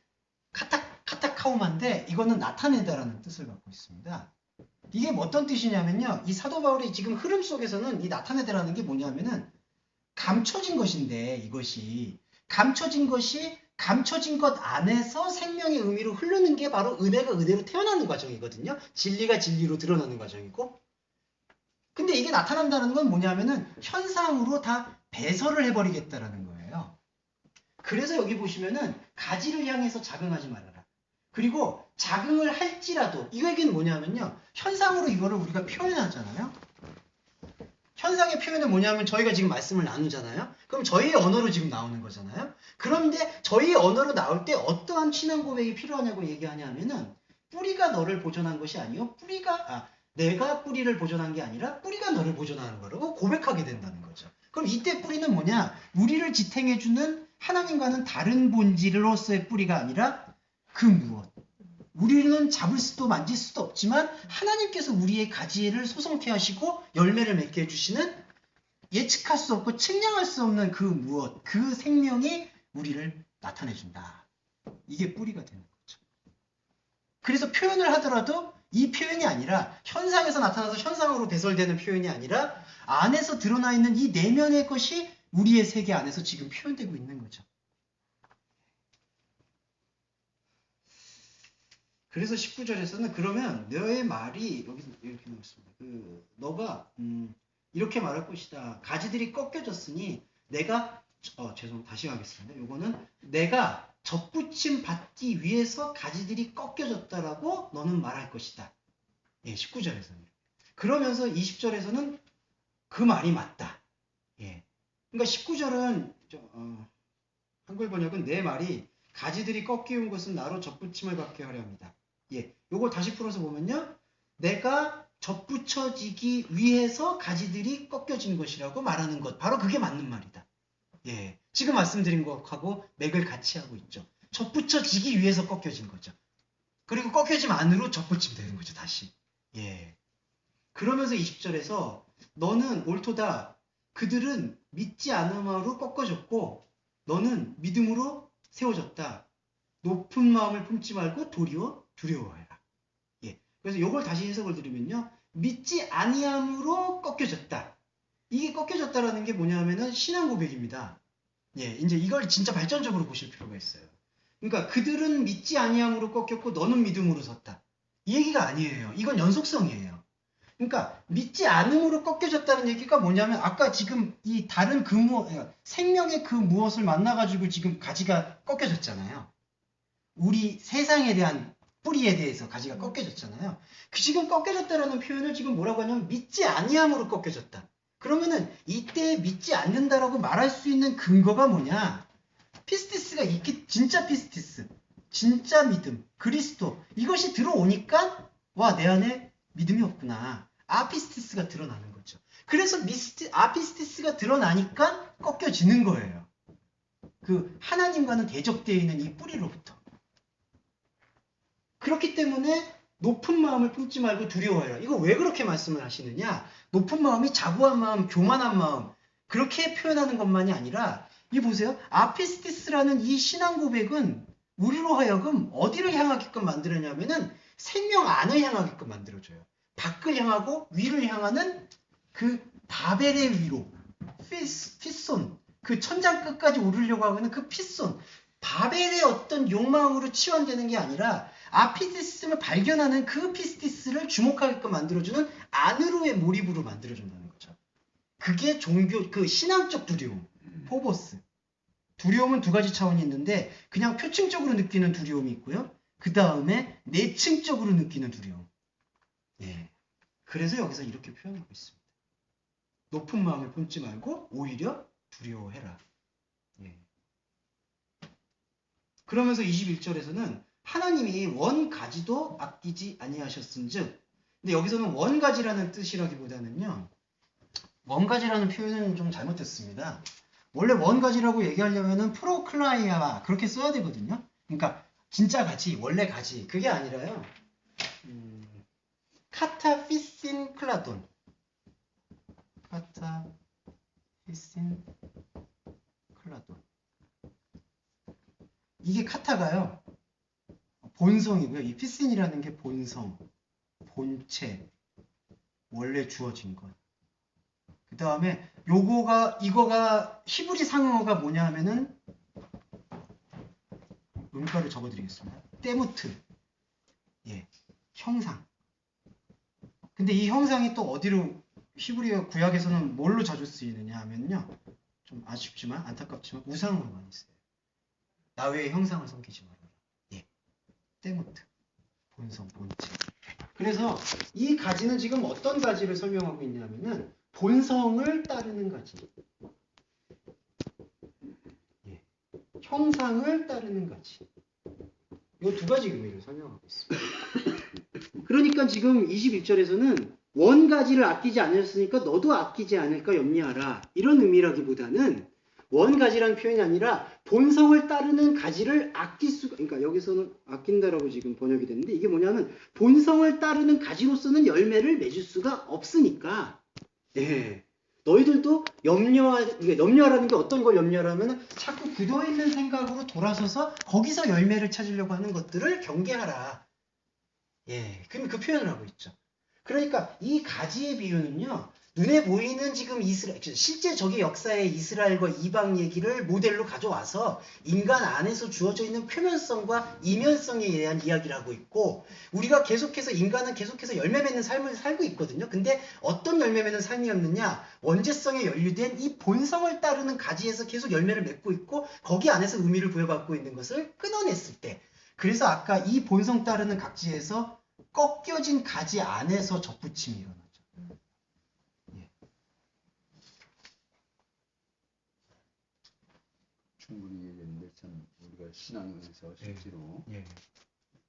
카타카우마인데 이거는 나타내다라는 뜻을 갖고 있습니다. 이게 어떤 뜻이냐면요. 이 사도 바울의 지금 흐름 속에서는 이 나타내다라는 게 뭐냐면은 감춰진 것인데 이것이 감춰진 것이 감춰진 것 안에서 생명의 의미로 흐르는 게 바로 은혜가 은혜로 태어나는 과정이거든요. 진리가 진리로 드러나는 과정이고. 근데 이게 나타난다는 건 뭐냐면은 현상으로 다 배설을 해버리겠다라는 거예요. 그래서 여기 보시면은 가지를 향해서 자긍하지 말아라. 그리고 자긍을 할지라도 이 얘기는 뭐냐면요. 현상으로 이거를 우리가 표현하잖아요. 현상의 표현은 뭐냐면 저희가 지금 말씀을 나누잖아요. 그럼 저희의 언어로 지금 나오는 거잖아요. 그런데 저희의 언어로 나올 때 어떠한 친한 고백이 필요하냐고 얘기하냐면은 뿌리가 너를 보존한 것이 아니요. 내가 뿌리를 보존한 게 아니라 뿌리가 너를 보존하는 거라고 고백하게 된다는 거죠. 그럼 이때 뿌리는 뭐냐? 우리를 지탱해주는 하나님과는 다른 본질로서의 뿌리가 아니라 그 무엇. 우리는 잡을 수도 만질 수도 없지만 하나님께서 우리의 가지를 소성케 하시고 열매를 맺게 해주시는 예측할 수 없고 측량할 수 없는 그 무엇, 그 생명이 우리를 나타내준다. 이게 뿌리가 되는 거죠. 그래서 표현을 하더라도 이 표현이 아니라 현상에서 나타나서 현상으로 배설되는 표현이 아니라 안에서 드러나 있는 이 내면의 것이 우리의 세계 안에서 지금 표현되고 있는 거죠. 그래서 19절에서는 그러면 너의 말이 여기 이렇게 나왔습니다. 너가 이렇게 말할 것이다. 가지들이 꺾여졌으니 내가 다시 하겠습니다. 요거는 내가 접붙임 받기 위해서 가지들이 꺾여졌다라고 너는 말할 것이다. 예, 19절에서는. 그러면서 20절에서는 그 말이 맞다. 예. 그러니까 19절은 한글 번역은 내 말이 가지들이 꺾이는 것은 나로 접붙임을 받게 하려 합니다. 예. 요걸 다시 풀어서 보면요. 내가 접붙여지기 위해서 가지들이 꺾여진 것이라고 말하는 것. 바로 그게 맞는 말이다. 예. 지금 말씀드린 것하고 맥을 같이 하고 있죠. 접붙여지기 위해서 꺾여진 거죠. 그리고 꺾여짐 안으로 접붙임 되는 거죠. 다시. 예. 그러면서 20절에서 너는 옳도다. 그들은 믿지 않음으로 꺾어졌고 너는 믿음으로 세워졌다. 높은 마음을 품지 말고 도리어 두려워해라. 예. 그래서 이걸 다시 해석을 드리면요. 믿지 아니함으로 꺾여졌다. 이게 꺾여졌다라는 게 뭐냐면은 신앙 고백입니다. 예. 이제 이걸 진짜 발전적으로 보실 필요가 있어요. 그러니까 그들은 믿지 아니함으로 꺾였고 너는 믿음으로 섰다. 이 얘기가 아니에요. 이건 연속성이에요. 그러니까 믿지 않음으로 꺾여졌다는 얘기가 뭐냐면 아까 지금 이 다른 생명의 그 무엇을 만나가지고 지금 가지가 꺾여졌잖아요. 우리 세상에 대한 뿌리에 대해서 가지가 꺾여졌잖아요. 지금 꺾여졌다라는 표현을 지금 뭐라고 하냐면 믿지 아니함으로 꺾여졌다. 그러면은 이때 믿지 않는다라고 말할 수 있는 근거가 뭐냐? 피스티스가 진짜 피스티스, 진짜 믿음, 그리스도 이것이 들어오니까 와, 내 안에 믿음이 없구나. 아피스티스가 드러나는 거죠. 그래서 아피스티스가 드러나니까 꺾여지는 거예요. 그 하나님과는 대적되어 있는 이 뿌리로부터. 그렇기 때문에 높은 마음을 품지 말고 두려워해라. 이거 왜 그렇게 말씀을 하시느냐? 높은 마음이 자부한 마음, 교만한 마음 그렇게 표현하는 것만이 아니라 이 보세요. 아피스티스라는 이 신앙 고백은 우리로 하여금 어디를 향하게끔 만들었냐면은 생명 안을 향하게끔 만들어줘요. 밖을 향하고 위를 향하는 그 바벨의 위로 피손 그 천장 끝까지 오르려고 하는 그 피손 바벨의 어떤 욕망으로 치환되는 게 아니라 아피스티스를 발견하는 그 피스티스를 주목하게끔 만들어주는 안으로의 몰입으로 만들어준다는 거죠. 그게 그 신앙적 두려움, 포보스. 두려움은 두 가지 차원이 있는데 그냥 표층적으로 느끼는 두려움이 있고요. 그 다음에 내층적으로 느끼는 두려움. 예. 그래서 여기서 이렇게 표현하고 있습니다. 높은 마음을 품지 말고 오히려 두려워해라. 예. 그러면서 21절에서는 하나님이 원가지도 아끼지 아니하셨은즉 근데 여기서는 원가지라는 뜻이라기보다는요. 원가지라는 표현은 좀 잘못됐습니다. 원래 원가지라고 얘기하려면은 프로클라이아 그렇게 써야 되거든요. 그러니까 진짜 가지, 원래 가지 그게 아니라요. 카타피신 클라돈 카타피신 클라돈 이게 카타가요. 본성이고요. 이 피신이라는 게 본성, 본체, 원래 주어진 것. 그 다음에 이거가 히브리 상어가 뭐냐 하면은 음가를 적어드리겠습니다. 때무트. 예. 형상. 근데 이 형상이 또 어디로 히브리 구약에서는 뭘로 자주 쓰이느냐 하면요. 좀 아쉽지만 안타깝지만 우상으로 많이 써요. 나 외의 형상을 섬기지 말아라. 예. 때무트. 본성, 본체. 그래서 이 가지는 지금 어떤 가지를 설명하고 있냐면은 본성을 따르는 가지. 예. 형상을 따르는 가지. 이 두 가지 의미를 설명하고 있습니다. 그러니까 지금 21절에서는 원가지를 아끼지 않으셨으니까 너도 아끼지 않을까 염려하라. 이런 의미라기보다는 원가지라는 표현이 아니라 본성을 따르는 가지를 그러니까 여기서는 아낀다라고 지금 번역이 됐는데 이게 뭐냐면 본성을 따르는 가지로서는 열매를 맺을 수가 없으니까 예. 너희들도 염려하라는 게 어떤 걸 염려하라면 자꾸 굳어있는 생각으로 돌아서서 거기서 열매를 찾으려고 하는 것들을 경계하라. 예, 그 표현을 하고 있죠. 그러니까 이 가지의 비유는요. 눈에 보이는 지금 실제 저기 역사의 이스라엘과 이방 얘기를 모델로 가져와서 인간 안에서 주어져 있는 표면성과 이면성에 대한 이야기를 하고 있고, 우리가 계속해서 인간은 계속해서 열매 맺는 삶을 살고 있거든요. 근데 어떤 열매 맺는 삶이었느냐? 원죄성에 연루된 이 본성을 따르는 가지에서 계속 열매를 맺고 있고, 거기 안에서 의미를 부여받고 있는 것을 끊어냈을 때, 그래서 아까 이 본성 따르는 각지에서 꺾여진 가지 안에서 접붙임이 일어나죠. 충분히 얘기했는데 참 우리가 신앙에서 실제로 예.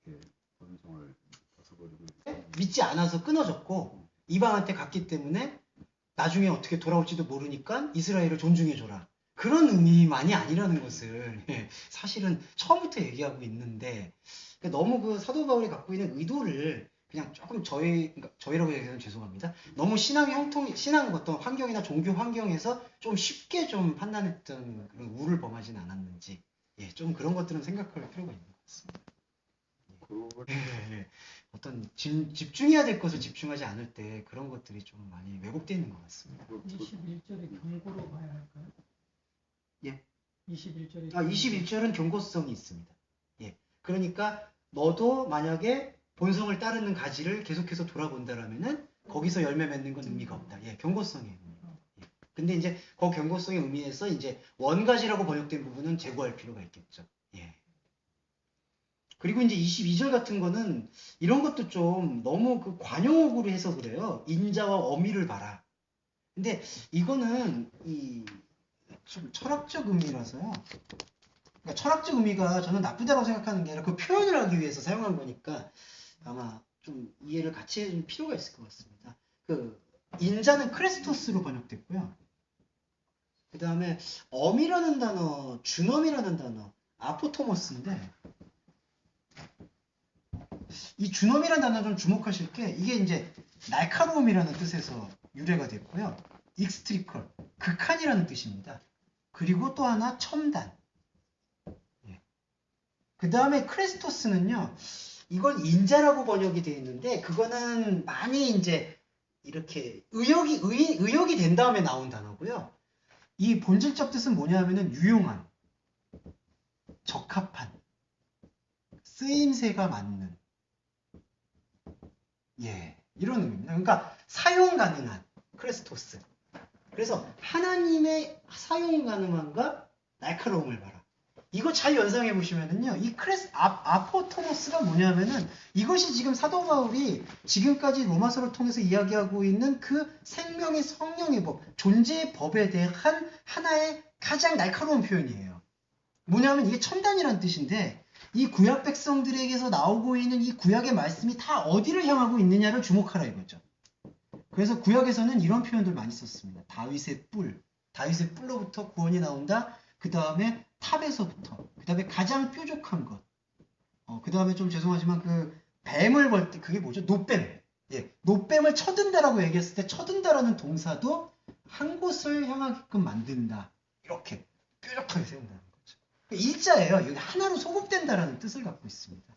이렇게 본성을 벗어버리고 믿지 않아서 끊어졌고 이방한테 갔기 때문에 나중에 어떻게 돌아올지도 모르니까 이스라엘을 존중해줘라. 그런 의미만이 아니라는 것을 사실은 처음부터 얘기하고 있는데, 너무 그 사도 바울이 갖고 있는 의도를 그냥 조금 저희라고 얘기하면 죄송합니다. 너무 신앙 어떤 환경이나 종교 환경에서 좀 쉽게 좀 판단했던 그런 우를 범하진 않았는지, 좀 그런 것들은 생각할 필요가 있는 것 같습니다. 어떤 집중해야 될 것을 집중하지 않을 때 그런 것들이 좀 많이 왜곡되어 있는 것 같습니다. 21절에 경고로 봐야 할까요? 예. 21절에 21절은 경고성이 있습니다. 그러니까 너도 만약에 본성을 따르는 가지를 계속해서 돌아본다라면은 거기서 열매 맺는 건 의미가 없다. 경고성이에요. 근데 이제 그 경고성의 의미에서 이제 원가지라고 번역된 부분은 제고할 필요가 있겠죠. 그리고 이제 22절 같은 거는 이런 것도 좀 너무 그 관용어구로 해서 그래요. 인자와 어미를 봐라. 근데 이거는 좀 철학적 의미라서요. 그러니까 철학적 의미가 저는 나쁘다고 생각하는 게 아니라 그 표현을 하기 위해서 사용한 거니까 아마 좀 이해를 같이 해줄 필요가 있을 것 같습니다. 그 인자는 크레스토스로 번역됐고요. 그 다음에 어미라는 단어, 준엄이라는 단어, 아포토모스인데, 이 준엄이라는 단어 좀 주목하실 게 이게 이제 날카로움이라는 뜻에서 유래가 됐고요. 익스트리컬, 극한이라는 뜻입니다. 그리고 또 하나 첨단. 그 다음에 크레스토스는요, 이건 인자라고 번역이 되어 있는데 그거는 많이 이제 이렇게 의역이 된 다음에 나온 단어고요. 이 본질적 뜻은 뭐냐면은 유용한, 적합한, 쓰임새가 맞는, 이런 의미입니다. 그러니까 사용 가능한 크레스토스. 그래서 하나님의 사용 가능함과 날카로움을 봐라. 이거 잘 연상해 보시면은요, 이 아포토모스가 뭐냐면은 이것이 지금 사도 바울이 지금까지 로마서를 통해서 이야기하고 있는 그 생명의 성령의 법, 존재의 법에 대한 하나의 가장 날카로운 표현이에요. 뭐냐면 이게 첨단이라는 뜻인데, 이 구약 백성들에게서 나오고 있는 이 구약의 말씀이 다 어디를 향하고 있느냐를 주목하라 이거죠. 그래서 구약에서는 이런 표현들 많이 썼습니다. 다윗의 뿔로부터 구원이 나온다. 그 다음에 탑에서부터, 그 다음에 가장 뾰족한 것, 그 다음에 좀 죄송하지만 그 뱀을 벌 때 그게 뭐죠? 노뱀. 노뱀을 쳐든다라고 얘기했을 때 쳐든다라는 동사도 한 곳을 향하게끔 만든다. 이렇게 뾰족하게 세운다는 거죠. 일자예요. 여기 하나로 소급된다라는 뜻을 갖고 있습니다.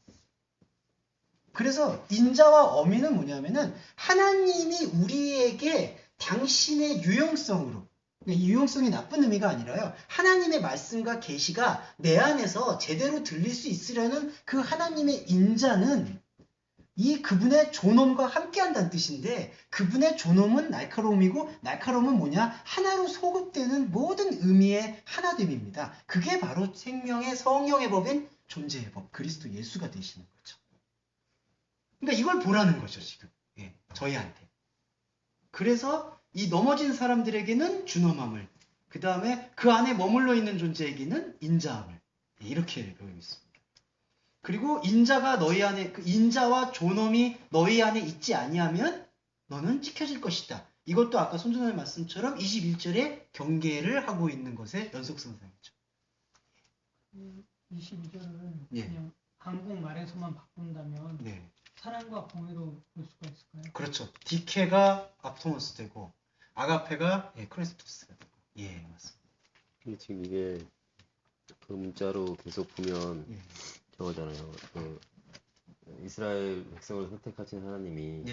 그래서 인자와 어미는 뭐냐면은 하나님이 우리에게 당신의 유용성으로, 이 유용성이 나쁜 의미가 아니라요, 하나님의 말씀과 계시가 내 안에서 제대로 들릴 수 있으려는 그 하나님의 인자는 이 그분의 존엄과 함께한다는 뜻인데, 그분의 존엄은 날카로움이고, 날카로움은 뭐냐? 하나로 소급되는 모든 의미의 하나됨입니다. 그게 바로 생명의 성령의 법인 존재의 법, 그리스도 예수가 되시는 거죠. 그러니까 이걸 보라는 거죠, 지금. 저희한테. 그래서 이 넘어진 사람들에게는 준엄함을, 그 다음에 그 안에 머물러 있는 존재에게는 인자함을, 이렇게 배우고 있습니다. 그리고 인자가 너희 안에, 그 인자와 존엄이 너희 안에 있지 아니하면 너는 찍혀질 것이다. 이것도 아까 손준호의 말씀처럼 21절에 경계를 하고 있는 것의 연속선상이죠. 22절은 그냥 한국말에서만 바꾼다면 사랑과 공의로 볼 수가 있을까요? 그렇죠. 디케가 아포토모스 되고 아가페가 크레스토스가 되고. 맞습니다. 근데 지금 이게 그 문자로 계속 보면 저거잖아요. 그 이스라엘 백성을 선택하신 하나님이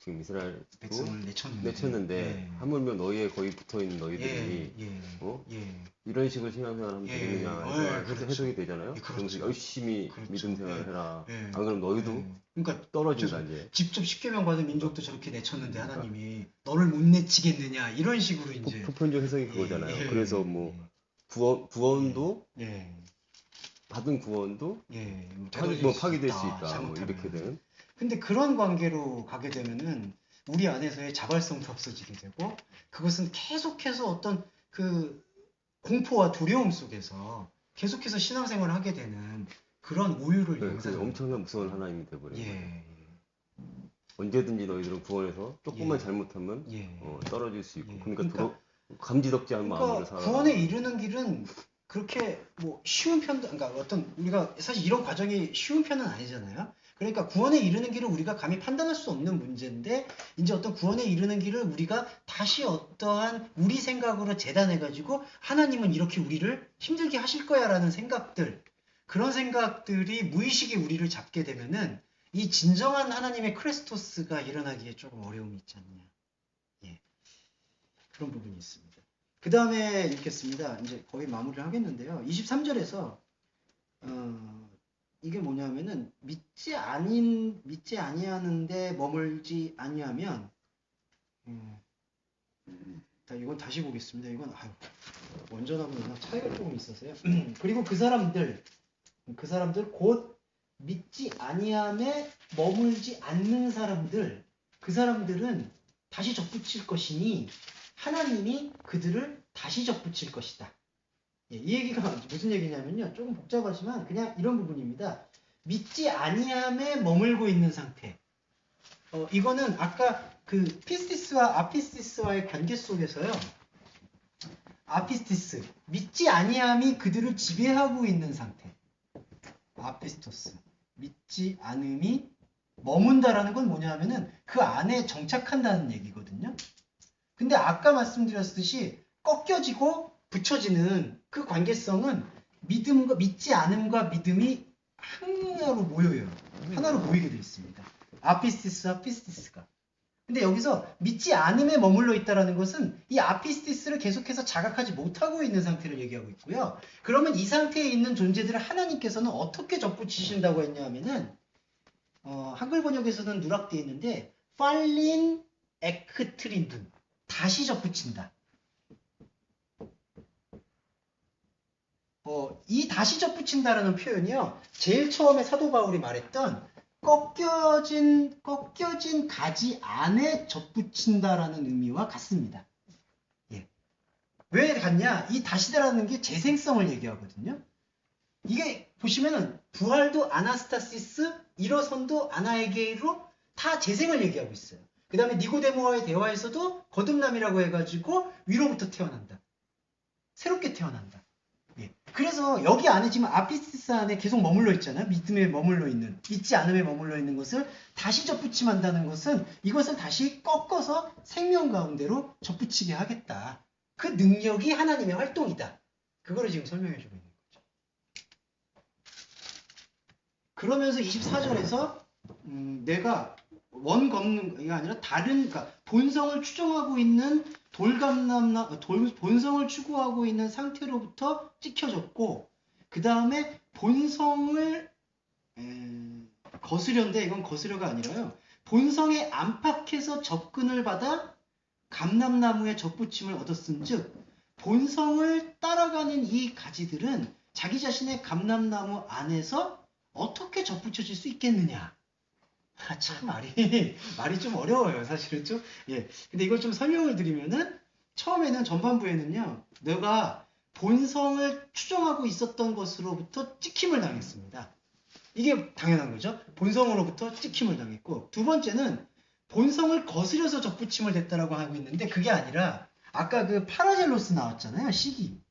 지금 이스라엘도 백성을 내쳤는데 예. 하물며 너희에 거의 붙어 있는 너희들이 예. 어? 예. 이런 식으로 신앙생활하면 예. 되겠느냐 그렇죠. 해석이 되잖아요. 그렇죠. 그러면서 열심히 그렇죠. 믿음 생활해라. 예. 안 그러면 너희도 그러니까 떨어진다 이제. 직접 십계명 받은 민족도 저렇게 내쳤는데 하나님이 너를 못 내치겠느냐 이런 식으로 이제 보편적 해석이 그거잖아요. 예. 그래서 뭐 구원도 예. 받은 구원도 예. 뭐 파기될 수 있다. 뭐 잘못하면. 이렇게 되는. 근데 그런 관계로 가게 되면은 우리 안에서의 자발성도 없어지게 되고 그것은 계속해서 어떤 그 공포와 두려움 속에서 계속해서 신앙생활을 하게 되는 그런 오유를 네, 영상을 엄청난 무서운 하나님이 돼버려요. 예. 언제든지 너희들은 구원해서 조금만 예. 잘못하면 예. 떨어질 수 있고. 예. 그러니까 감지덕지 않은 마음으로 그러니까 살아. 구원에 이르는 길은 그렇게 뭐 쉬운 편도 그러니까 어떤 우리가 사실 이런 과정이 쉬운 편은 아니잖아요. 그러니까 구원에 이르는 길을 우리가 감히 판단할 수 없는 문제인데 이제 어떤 구원에 이르는 길을 우리가 다시 어떠한 우리 생각으로 재단해 가지고 하나님은 이렇게 우리를 힘들게 하실 거야라는 생각들 그런 생각들이 무의식에 우리를 잡게 되면은 이 진정한 하나님의 크레스토스가 일어나기에 조금 어려움이 있지 않냐. 예. 그런 부분이 있습니다. 그 다음에 읽겠습니다. 이제 거의 마무리를 하겠는데요. 23절에서 이게 뭐냐면은 믿지 아니하는데 머물지 아니하면 이건 다시 보겠습니다. 이건 원전하고는 워낙 차이가 조금 있어서요. 그리고 그 사람들 곧 믿지 아니함에 머물지 않는 사람들 그 사람들은 다시 접붙일 것이니 하나님이 그들을 다시 접붙일 것이다. 예, 이 얘기가 무슨 얘기냐면요. 조금 복잡하지만 그냥 이런 부분입니다. 믿지 아니함에 머물고 있는 상태. 이거는 아까 그 피스티스와 아피스티스와의 관계 속에서요. 아피스티스, 믿지 아니함이 그들을 지배하고 있는 상태. 아피스토스, 믿지 않음이 머문다라는 건 뭐냐 하면은 그 안에 정착한다는 얘기거든요. 근데 아까 말씀드렸듯이 꺾여지고 붙여지는 그 관계성은 믿지 않음과 믿음이 하나로 모여요. 하나로 모이게 되어 있습니다. 아피스티스와 피스티스가. 근데 여기서 믿지 않음에 머물러 있다는 것은 이 아피스티스를 계속해서 자각하지 못하고 있는 상태를 얘기하고 있고요. 그러면 이 상태에 있는 존재들을 하나님께서는 어떻게 접붙이신다고 했냐 하면은 한글 번역에서는 누락되어 있는데 팔린 에크트린둔 다시 접붙인다. 이 다시 접붙인다라는 표현이요. 제일 처음에 사도 바울이 말했던 꺾여진 가지 안에 접붙인다라는 의미와 같습니다. 예. 왜 같냐? 이 다시다라는 게 재생성을 얘기하거든요. 이게 보시면은 부활도 아나스타시스, 일어선도 아나에게로 다 재생을 얘기하고 있어요. 그 다음에 니고데모와의 대화에서도 거듭남이라고 해가지고 위로부터 태어난다. 새롭게 태어난다. 예. 그래서 여기 안에 지금 아피스티스 안에 계속 머물러 있잖아요. 믿음에 머물러 있는, 믿지 않음에 머물러 있는 것을 다시 접붙임한다는 것은 이것을 다시 꺾어서 생명 가운데로 접붙이게 하겠다. 그 능력이 하나님의 활동이다. 그거를 지금 설명해주고 있는 거죠. 그러면서 24절에서 내가 원 걷는 게 아니라 다른, 그러니까 본성을 추종하고 있는 본성을 추구하고 있는 상태로부터 찍혀졌고, 그 다음에 본성을 거스려인데 이건 거스려가 아니라요. 본성에 안팎에서 접근을 받아 감람나무의 접붙임을 얻었은즉 본성을 따라가는 이 가지들은 자기 자신의 감람나무 안에서 어떻게 접붙여질 수 있겠느냐. 참 말이 좀 어려워요, 사실은 좀. 예. 근데 이걸 좀 설명을 드리면은 처음에는 전반부에는요, 내가 본성을 추종하고 있었던 것으로부터 찍힘을 당했습니다. 이게 당연한 거죠. 본성으로부터 찍힘을 당했고, 두 번째는 본성을 거스려서 접붙임을 됐다라고 하고 있는데 그게 아니라 아까 그 파라젤로스 나왔잖아요. 시기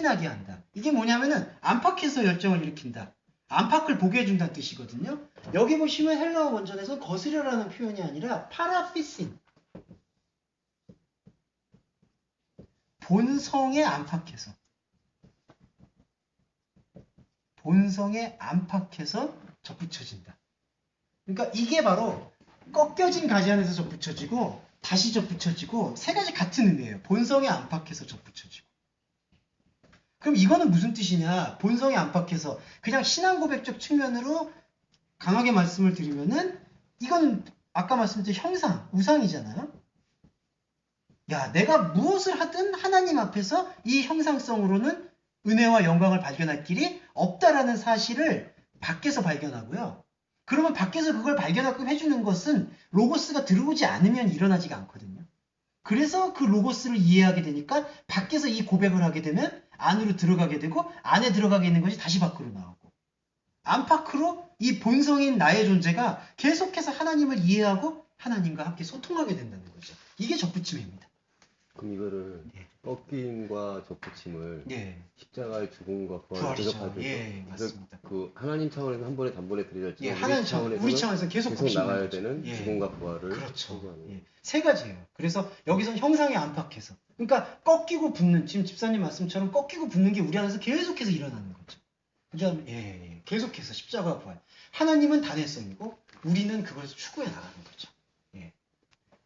나게 한다. 이게 뭐냐면은 안팎에서 열정을 일으킨다. 안팎을 보게 해준다는 뜻이거든요. 여기 보시면 헬라어 원전에서 거스려라는 표현이 아니라 파라피신. 본성의 안팎에서. 본성의 안팎에서 접붙여진다. 그러니까 이게 바로 꺾여진 가지 안에서 접붙여지고 다시 접붙여지고 세 가지 같은 의미예요. 본성에 안팎에서 접붙여지고. 그럼 이거는 무슨 뜻이냐? 본성에 안팎에서 그냥 신앙 고백적 측면으로 강하게 말씀을 드리면은 이건 아까 말씀드린 형상, 우상이잖아요. 야, 내가 무엇을 하든 하나님 앞에서 이 형상성으로는 은혜와 영광을 발견할 길이 없다라는 사실을 밖에서 발견하고요. 그러면 밖에서 그걸 발견하게끔 해주는 것은 로고스가 들어오지 않으면 일어나지가 않거든요. 그래서 그 로고스를 이해하게 되니까 밖에서 이 고백을 하게 되면 안으로 들어가게 되고 안에 들어가게 있는 것이 다시 밖으로 나오고 안팎으로 이 본성인 나의 존재가 계속해서 하나님을 이해하고 하나님과 함께 소통하게 된다는 거죠. 이게 접붙임입니다. 그럼 이거를 예. 꺾임과 접붙임을 예. 십자가의 죽음과 부활을 부활이죠. 대적하죠. 예, 맞습니다. 그 하나님 차원에서 한 번에 단번에 드려졌지만 예, 하나님 차원, 우리 차원에서 계속 나가야 거죠. 되는 예. 죽음과 부활을 그렇죠. 청구하는. 예. 세 가지예요. 그래서 여기서는 형상에 안팎해서. 그러니까 꺾이고 붙는, 지금 집사님 말씀처럼 꺾이고 붙는 게 우리 안에서 계속해서 일어나는 거죠. 그 다음에, 예, 계속해서 십자가 부활. 하나님은 단회성이고, 우리는 그걸 추구해 나가는 거죠. 예.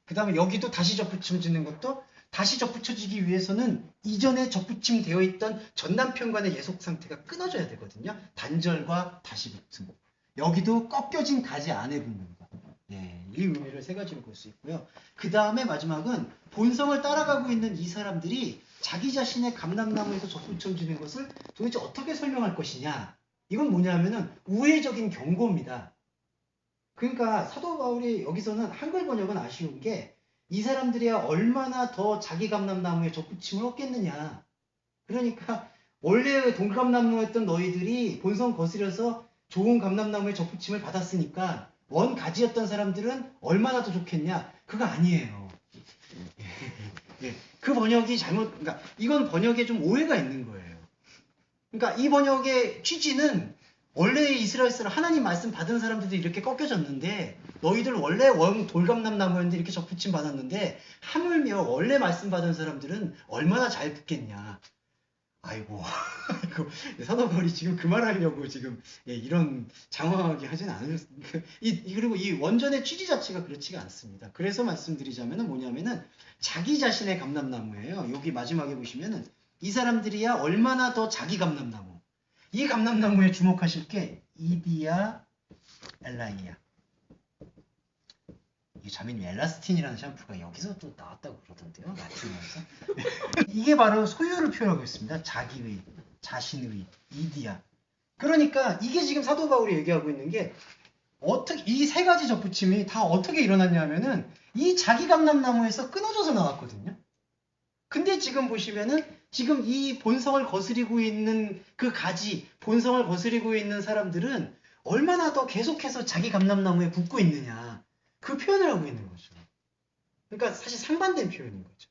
그 다음에 여기도 다시 접붙임 짓는 것도 다시 접붙여지기 위해서는 이전에 접붙임 되어 있던 전남편 간의 예속 상태가 끊어져야 되거든요. 단절과 다시 붙음. 여기도 꺾여진 가지 안에 붙는 것. 예, 이 의미를 세 가지로 볼 수 있고요. 그 다음에 마지막은 본성을 따라가고 있는 이 사람들이 자기 자신의 감람나무에서 접붙여지는 것을 도대체 어떻게 설명할 것이냐. 이건 뭐냐면은 우회적인 경고입니다. 그러니까 사도 바울이 여기서는 한글 번역은 아쉬운 게 이 사람들이야 얼마나 더 자기 감람나무에 접붙임을 얻겠느냐. 그러니까 원래 동감나무였던 너희들이 본성 거스려서 좋은 감람나무에 접붙임을 받았으니까 원가지였던 사람들은 얼마나 더 좋겠냐. 그거 아니에요. 예, 그 번역이 그러니까 이건 번역에 좀 오해가 있는 거예요. 그러니까 이 번역의 취지는 원래 이스라엘 사람 하나님 말씀 받은 사람들도 이렇게 꺾여졌는데 너희들 원래 원 돌감람 나무였는데 이렇게 접붙임 받았는데 하물며 원래 말씀 받은 사람들은 얼마나 잘 붙겠냐. 아이고 사도 바울이 지금 그 말하려고 지금 이런 장황하게 하진 않으셨습니다. 그리고 이 원전의 취지 자체가 그렇지가 않습니다. 그래서 말씀드리자면 뭐냐면은 자기 자신의 감람나무예요. 여기 마지막에 보시면은 이 사람들이야 얼마나 더 자기 감람나무. 이 감람나무에 주목하실 게 이디아 엘라이야. 이 자매님 엘라스틴이라는 샴푸가 여기서 또 나왔다고 그러던데요. 라틴어에서. 이게 바로 소유를 표현하고 있습니다. 자기의, 자신의, 이디아. 그러니까 이게 지금 사도 바울이 얘기하고 있는 게 어떻게 이 세 가지 접붙임이 다 어떻게 일어났냐면은 이 자기 감람나무에서 끊어져서 나왔거든요. 근데 지금 보시면은 지금 이 본성을 거스리고 있는 그 가지, 본성을 거스리고 있는 사람들은 얼마나 더 계속해서 자기 감람나무에 붙고 있느냐. 그 표현을 하고 있는 거죠. 그러니까 사실 상반된 표현인 거죠.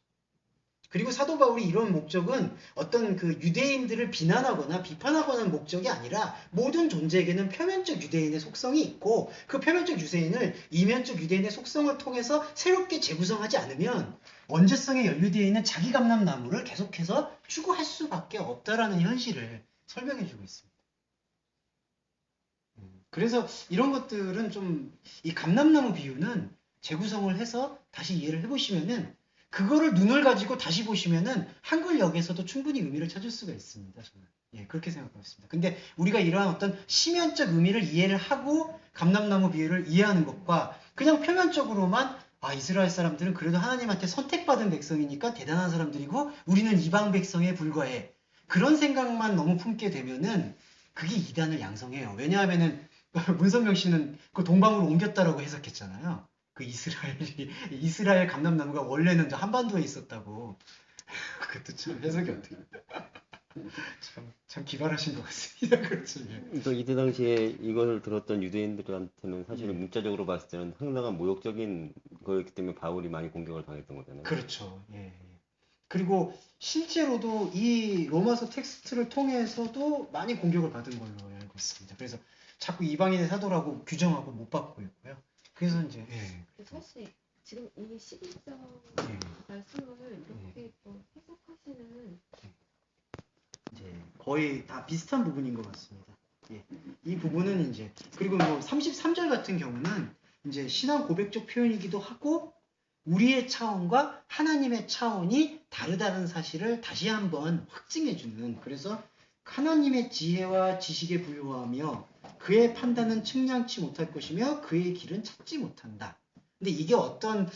그리고 사도 바울이 이런 목적은 어떤 그 유대인들을 비난하거나 비판하거나 하는 목적이 아니라 모든 존재에게는 표면적 유대인의 속성이 있고 그 표면적 유대인을 이면적 유대인의 속성을 통해서 새롭게 재구성하지 않으면 원죄성에 연루되어 있는 자기 감람나무를 계속해서 추구할 수밖에 없다라는 현실을 설명해주고 있습니다. 그래서 이런 것들은 좀 이 감람나무 비유는 재구성을 해서 다시 이해를 해보시면은 그거를 눈을 가지고 다시 보시면은 한글역에서도 충분히 의미를 찾을 수가 있습니다. 저는. 예, 그렇게 생각하고 있습니다. 근데 우리가 이러한 어떤 심연적 의미를 이해를 하고 감람나무 비유를 이해하는 것과 그냥 표면적으로만 이스라엘 사람들은 그래도 하나님한테 선택받은 백성이니까 대단한 사람들이고 우리는 이방 백성에 불과해. 그런 생각만 너무 품게 되면은 그게 이단을 양성해요. 왜냐하면은 문선명 씨는 그 동방으로 옮겼다라고 해석했잖아요. 그 이스라엘 감람나무가 원래는 한반도에 있었다고. 그것도 참 해석이 어떻게. 참 기발하신 것 같습니다. 그렇죠. 그래서 이때 당시에 이것을 들었던 유대인들한테는 사실은 예. 문자적으로 봤을 때는 상당한 모욕적인 거였기 때문에 바울이 많이 공격을 당했던 거잖아요. 그렇죠. 예. 그리고 실제로도 이 로마서 텍스트를 통해서도 많이 공격을 받은 걸로 알고 있습니다. 그래서 자꾸 이방인의 사도라고 규정하고 못 받고 있고요. 그래서 이제 사실 지금 이 11장 말씀을 이렇게 또 해석하시는 이제 거의 다 비슷한 부분인 것 같습니다. 예. 이 부분은 이제 그리고 뭐 33절 같은 경우는 이제 신앙 고백적 표현이기도 하고 우리의 차원과 하나님의 차원이 다르다는 사실을 다시 한번 확증해주는 그래서 하나님의 지혜와 지식에 부유하며 그의 판단은 측량치 못할 것이며 그의 길은 찾지 못한다. 근데 이게 어떤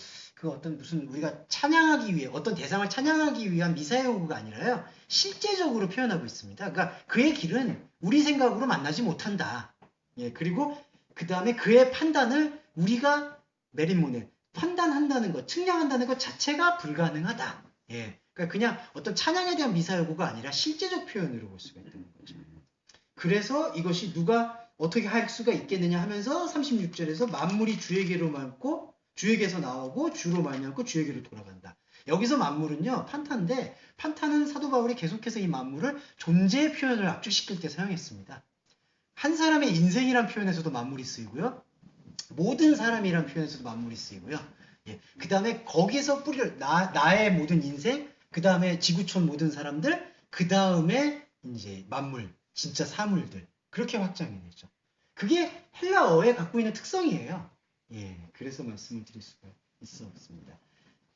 무슨 우리가 찬양하기 위해 어떤 대상을 찬양하기 위한 미사의 요구가 아니라요. 실제적으로 표현하고 있습니다. 그러니까 그의 길은 우리 생각으로 만나지 못한다. 예, 그리고 그 다음에 그의 판단을 우리가 메린모네 판단한다는 것, 측량한다는 것 자체가 불가능하다. 예, 그러니까 그냥 어떤 찬양에 대한 미사 요구가 아니라 실제적 표현으로 볼 수가 있다는 거죠. 그래서 이것이 누가 어떻게 할 수가 있겠느냐 하면서 36절에서 만물이 주에게로 말고 주에게서 나오고 주로 말미암고 주에게로 돌아간다. 여기서 만물은요 판타인데 판타는 사도 바울이 계속해서 이 만물을 존재의 표현을 압축시킬 때 사용했습니다. 한 사람의 인생이란 표현에서도 만물이 쓰이고요. 모든 사람이란 표현에서도 만물이 쓰이고요. 예. 그 다음에 거기서 나의 모든 인생, 그 다음에 지구촌 모든 사람들, 그 다음에 이제 만물, 진짜 사물들. 그렇게 확장이 되죠. 그게 헬라어에 갖고 있는 특성이에요. 예. 그래서 말씀을 드릴 수가 있었습니다.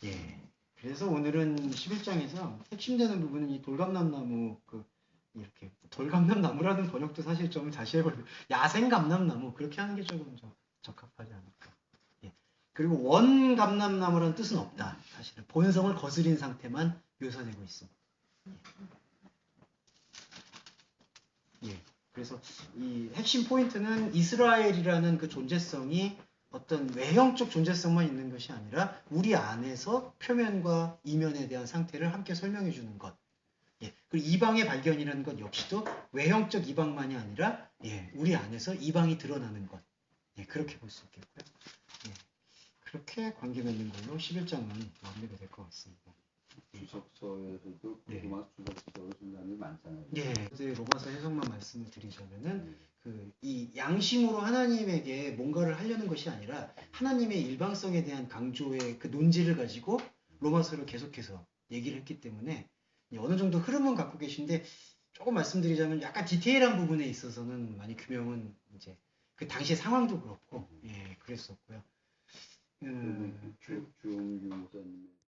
예. 그래서 오늘은 11장에서 핵심되는 부분은 이 돌감람나무, 이렇게 돌감람나무라는 번역도 사실 좀 다시 해보면 야생감람나무 그렇게 하는 게 조금 좀 적합하지 않을까. 예. 그리고 원감람나무라는 뜻은 없다. 사실은 본성을 거스린 상태만 묘사되고 있습니다. 예. 그래서 이 핵심 포인트는 이스라엘이라는 그 존재성이 어떤 외형적 존재성만 있는 것이 아니라 우리 안에서 표면과 이면에 대한 상태를 함께 설명해 주는 것. 예. 그리고 이방의 발견이라는 것 역시도 외형적 이방만이 아니라 예. 우리 안에서 이방이 드러나는 것. 예. 그렇게 볼 수 있겠고요. 예. 그렇게 관계 맺는 걸로 11장은 마무리가 될 것 같습니다. 주석서에서도 네. 로마서 주석서로 순간이 많잖아요. 예. 이제 로마서 해석만 말씀을 드리자면은 이 양심으로 하나님에게 뭔가를 하려는 것이 아니라 하나님의 일방성에 대한 강조의 그 논지를 가지고 로마서를 계속해서 얘기를 했기 때문에 어느 정도 흐름은 갖고 계신데 조금 말씀드리자면 약간 디테일한 부분에 있어서는 많이 규명은 이제 그 당시의 상황도 그렇고 예 그랬었고요. 주용규 목사님